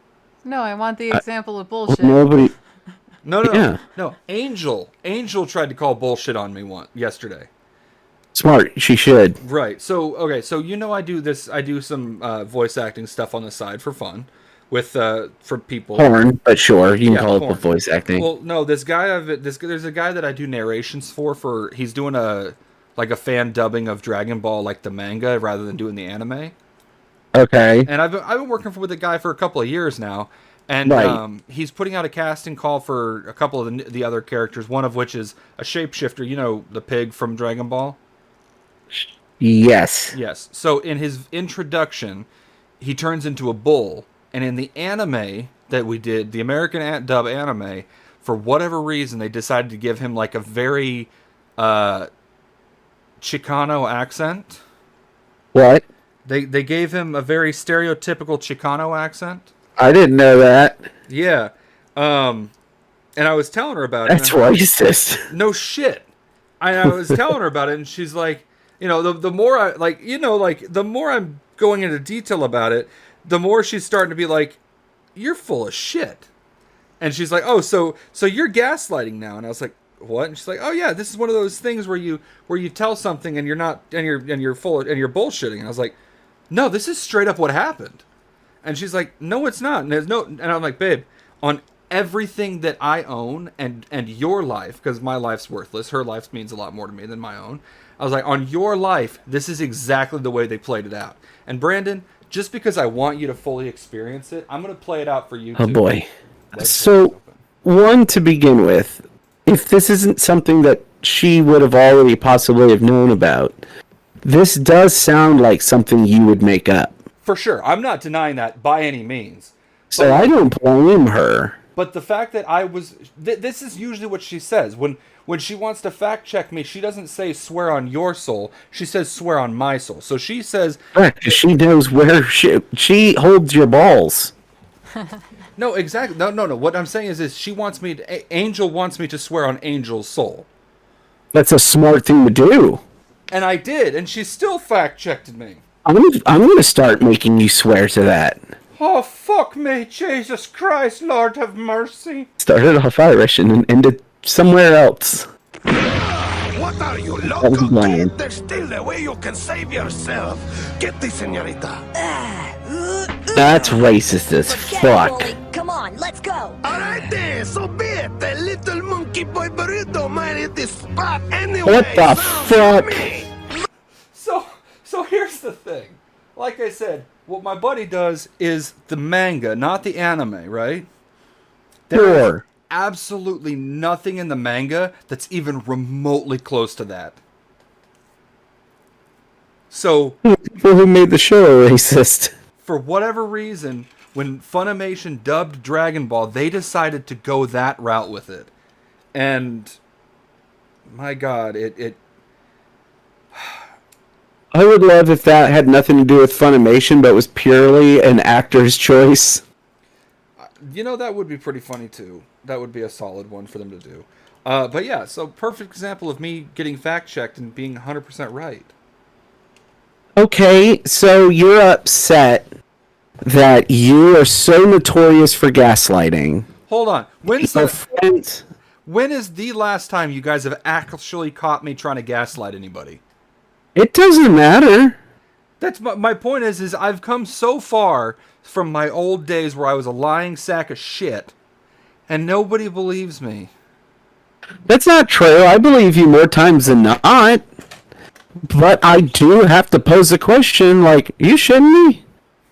No, I want the example of bullshit. Nobody. No. Yeah. No. Angel tried to call bullshit on me yesterday. Smart. She should. Right. So, okay. So, you know, I do some voice acting stuff on the side for fun with, for people. Porn, but sure, you can Yeah, call porn. it the voice acting. Well, no, there's a guy that I do narrations for, he's doing a fan dubbing of Dragon Ball, like the manga, rather than doing the anime. Okay. And I've been working with the guy for a couple of years now, and Right. he's putting out a casting call for a couple of the other characters. One of which is a shapeshifter. You know, the pig from Dragon Ball. Yes. Yes. So in his introduction, he turns into a bull, and in the anime that we did, the American dub anime, for whatever reason, they decided to give him like a very Chicano accent. What? They gave him a very stereotypical Chicano accent. I didn't know that. Yeah. And I was telling her about That's it. racist. No shit. I was telling her about it, and she's like, you know, the more I, like, you know, like, the more I'm going into detail about it, the more she's starting to be like, you're full of shit. And she's like, oh, so you're gaslighting now. And I was like, what? And she's like, oh yeah, this is one of those things where you tell something and you're not, and you're full of, and you're bullshitting. And I was like, no, this is straight up what happened. And she's like, no, it's not. And there's no, and I'm like, babe, on everything that I own and your life, because my life's worthless. Her life means a lot more to me than my own. I was like, on your life, this is exactly the way they played it out. And Brandon, just because I want you to fully experience it, I'm going to play it out for you too. Oh boy. Let's So, one to begin with, if this isn't something that she would have already possibly have known about, this does sound like something you would make up. For sure. I'm not denying that by any means. So I don't blame her. But the fact that I was... this is usually what she says. When she wants to fact check me, she doesn't say swear on your soul. She says swear on my soul. So she says... Correct, 'cause she knows where she holds your balls. No, exactly. No. What I'm saying is she wants me to... Angel wants me to swear on Angel's soul. That's a smart thing to do. And I did, and she still fact checked me. I'm gonna start making you swear to that. Oh, fuck me, Jesus Christ, Lord have mercy. Started off Irish and then ended somewhere else. What are you, was loco? lying. Kid? There's still a way you can save yourself. Get this, señorita. That's racist as Forget it, fuck. bully. Come on, let's go. All right then, so be it. The little monkey boy burrito might hit this spot anyway. What the Sounds fuck? to me. So here's the thing. like I said, what my buddy does is the manga, not the anime, right? There is Sure. absolutely nothing in the manga that's even remotely close to that. So, People who made the show are racist. for whatever reason, when Funimation dubbed Dragon Ball, they decided to go that route with it. And my God, it I would love if that had nothing to do with Funimation, but was purely an actor's choice. that would be pretty funny too. That would be a solid one for them to do. But yeah, so perfect example of me getting fact checked and being 100% right. Okay, so you're upset that you are so notorious for gaslighting. Hold on. Your friends, When is the last time you guys have actually caught me trying to gaslight anybody? it doesn't matter. That's my point is I've come so far from my old days where I was a lying sack of shit, and nobody believes me. That's not true. I believe you more times than not. But I do have to pose a question, like, you shouldn't be?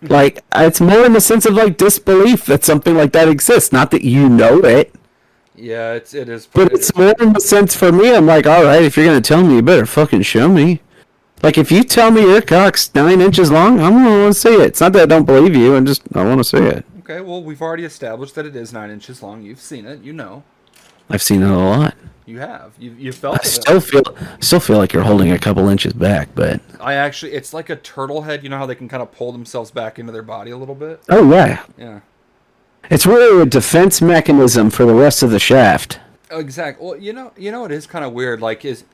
Like, it's more in the sense of, like, disbelief that something like that exists. Not that you know it. Yeah, it is. But it's more in the sense for me, I'm like, alright, if you're going to tell me, you better fucking show me. Like, if you tell me your cock's 9 inches long, I'm going to want to see it. It's not that I don't believe you, I want to see it. Okay, well, we've already established that it is 9 inches long. You've seen it. You know. I've seen it a lot. You have. You felt I it. still feel like you're holding a couple inches back, but... It's like a turtle head. You know how they can kind of pull themselves back into their body a little bit? Oh, yeah. Yeah. It's really a defense mechanism for the rest of the shaft. Oh, exactly. Well, it is kind of weird. Like, this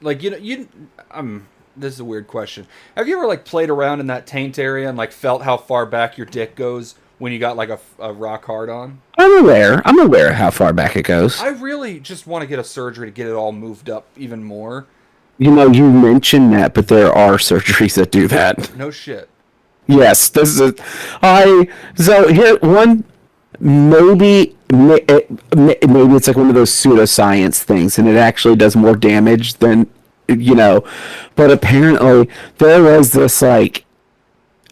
is a weird question. Have you ever, like, played around in that taint area and, like, felt how far back your dick goes when you got, like, a rock hard on? I'm aware of how far back it goes. I really just want to get a surgery to get it all moved up even more. You mentioned that, but there are surgeries that do that. No shit. Yes, so here, maybe it's like one of those pseudoscience things, and it actually does more damage than, but apparently there was this, like,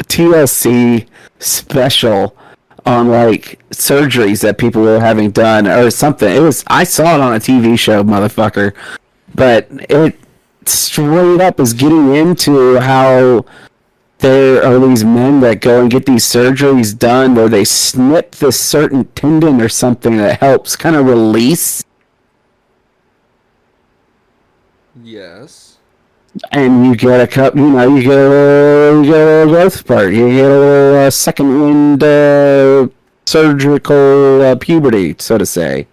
TLC special on, like, surgeries that people were having done or something. I saw it on a TV show, motherfucker. But it straight up is getting into how there are these men that go and get these surgeries done where they snip this certain tendon or something that helps kind of release. Yes. And you get a cup, you get a growth spurt, you get a little second wind surgical puberty, so to say.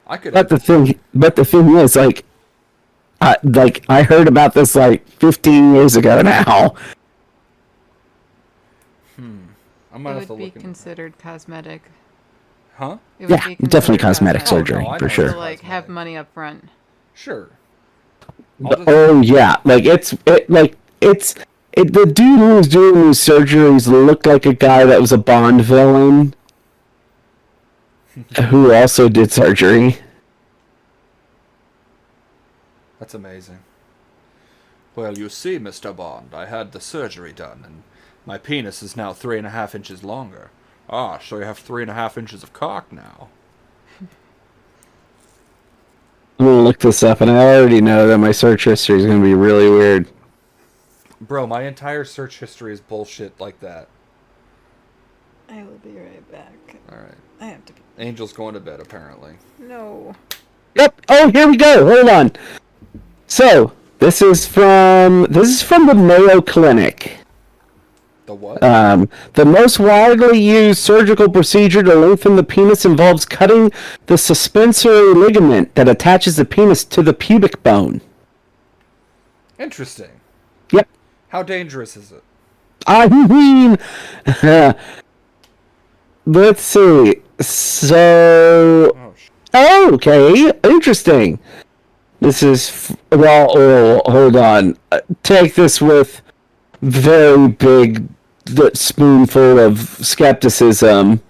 But the thing is, like, I heard about this like 15 years ago now. I might have It to would be look into considered cosmetic. Huh? It would Yeah, be definitely considered cosmetic surgery, I for know. sure. To, like, have money up front. Sure. Oh yeah, like the dude who was doing these surgeries looked like a guy that was a Bond villain who also did surgery. That's amazing. Well, you see, Mr. Bond, I had the surgery done, and my penis is now 3.5 inches longer. Ah, so you have 3.5 inches of cock now. I'm gonna look this up, and I already know that my search history is gonna be really weird. Bro, my entire search history is bullshit like that. I will be right back. Alright. I have to. Angel's going to bed, apparently. No. Yep. Oh, here we go. Hold on. So this is from the Mayo Clinic. The what? The most widely used surgical procedure to lengthen the penis involves cutting the suspensory ligament that attaches the penis to the pubic bone. Interesting. Yep. How dangerous is it? I mean, let's see. So, okay, interesting. This is, hold on. Take this with very big spoonful of skepticism.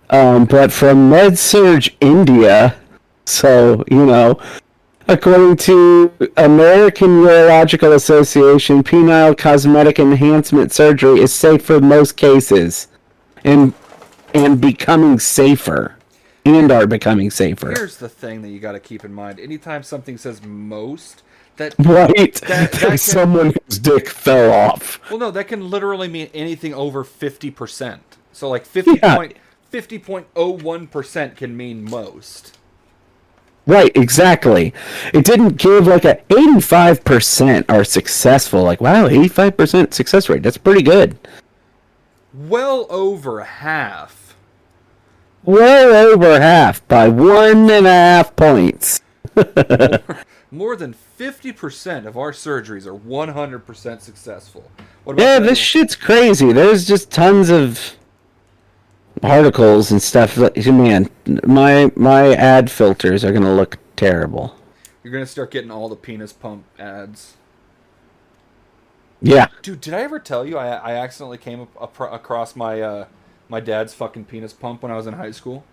But from MedSurge India, so, According to American Urological Association, penile cosmetic enhancement surgery is safe for most cases, and becoming safer, and are becoming safer. Here's the thing that you got to keep in mind. Anytime something says most, that Right? that can, Someone whose dick fell off. well, no, that can literally mean anything over 50%. So like 50.01% can mean most. Right, exactly. It didn't give like a 85% are successful. Like, wow, 85% success rate. That's pretty good. Well over half. Well over half by 1.5 points. More than 50% of our surgeries are 100% successful. What about Yeah, the this other shit's crazy. There's just tons of articles and stuff. Man, my ad filters are gonna look terrible. one? You're going to start getting all the penis pump ads. Yeah. Dude, did I ever tell you I accidentally came across my my dad's fucking penis pump when I was in high school?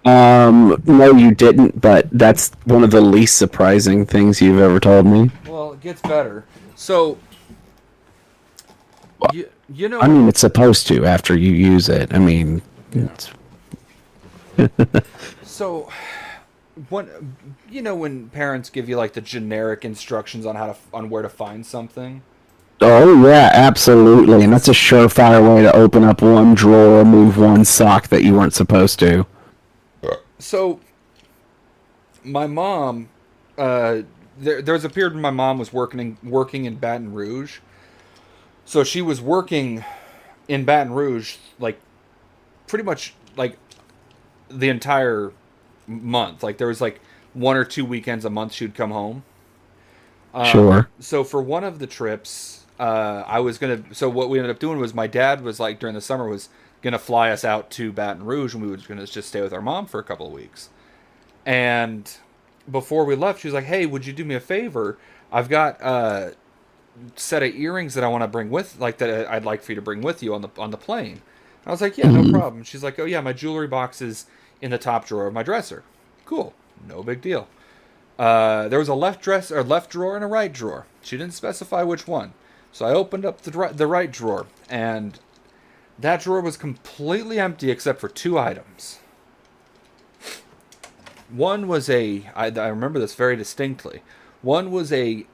No, you didn't, but that's one of the least surprising things you've ever told me. Well, it gets better. So, you know, I mean, it's supposed to after you use it. I mean, it's... so when parents give you like the generic instructions on on where to find something. Oh yeah, absolutely, and that's a surefire way to open up one drawer, move one sock that you weren't supposed to. So, my mom, there's a period when my mom was working in Baton Rouge. So she was working in Baton Rouge, like, pretty much, like, the entire month. Like, there was, like, 1 or 2 weekends a month she'd come home. Sure. So for one of the trips, so what we ended up doing was my dad was, like, during the summer was gonna fly us out to Baton Rouge, and we were gonna just stay with our mom for a couple of weeks. And before we left, she was like, "Hey, would you do me a favor? I've got a set of earrings that I want to bring with, like that I'd like for you to bring with you on the plane." And I was like, "Yeah, no problem." She's like, "Oh yeah, my jewelry box is in the top drawer of my dresser." Cool, no big deal. There was a left drawer and a right drawer. She didn't specify which one, so I opened up the right drawer, and that drawer was completely empty except for 2 items. One was I remember this very distinctly. One was a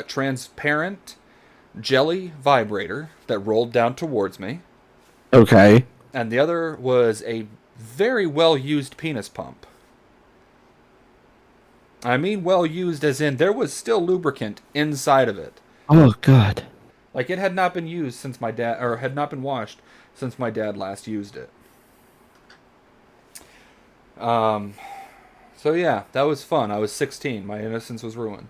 transparent jelly vibrator that rolled down towards me, Okay. and the other was a very well used penis pump. I mean well used as in there was still lubricant inside of it. Oh God. Like it had not been used since my dad, or had not been washed since my dad last used it. So yeah, that was fun. I was 16. My innocence was ruined.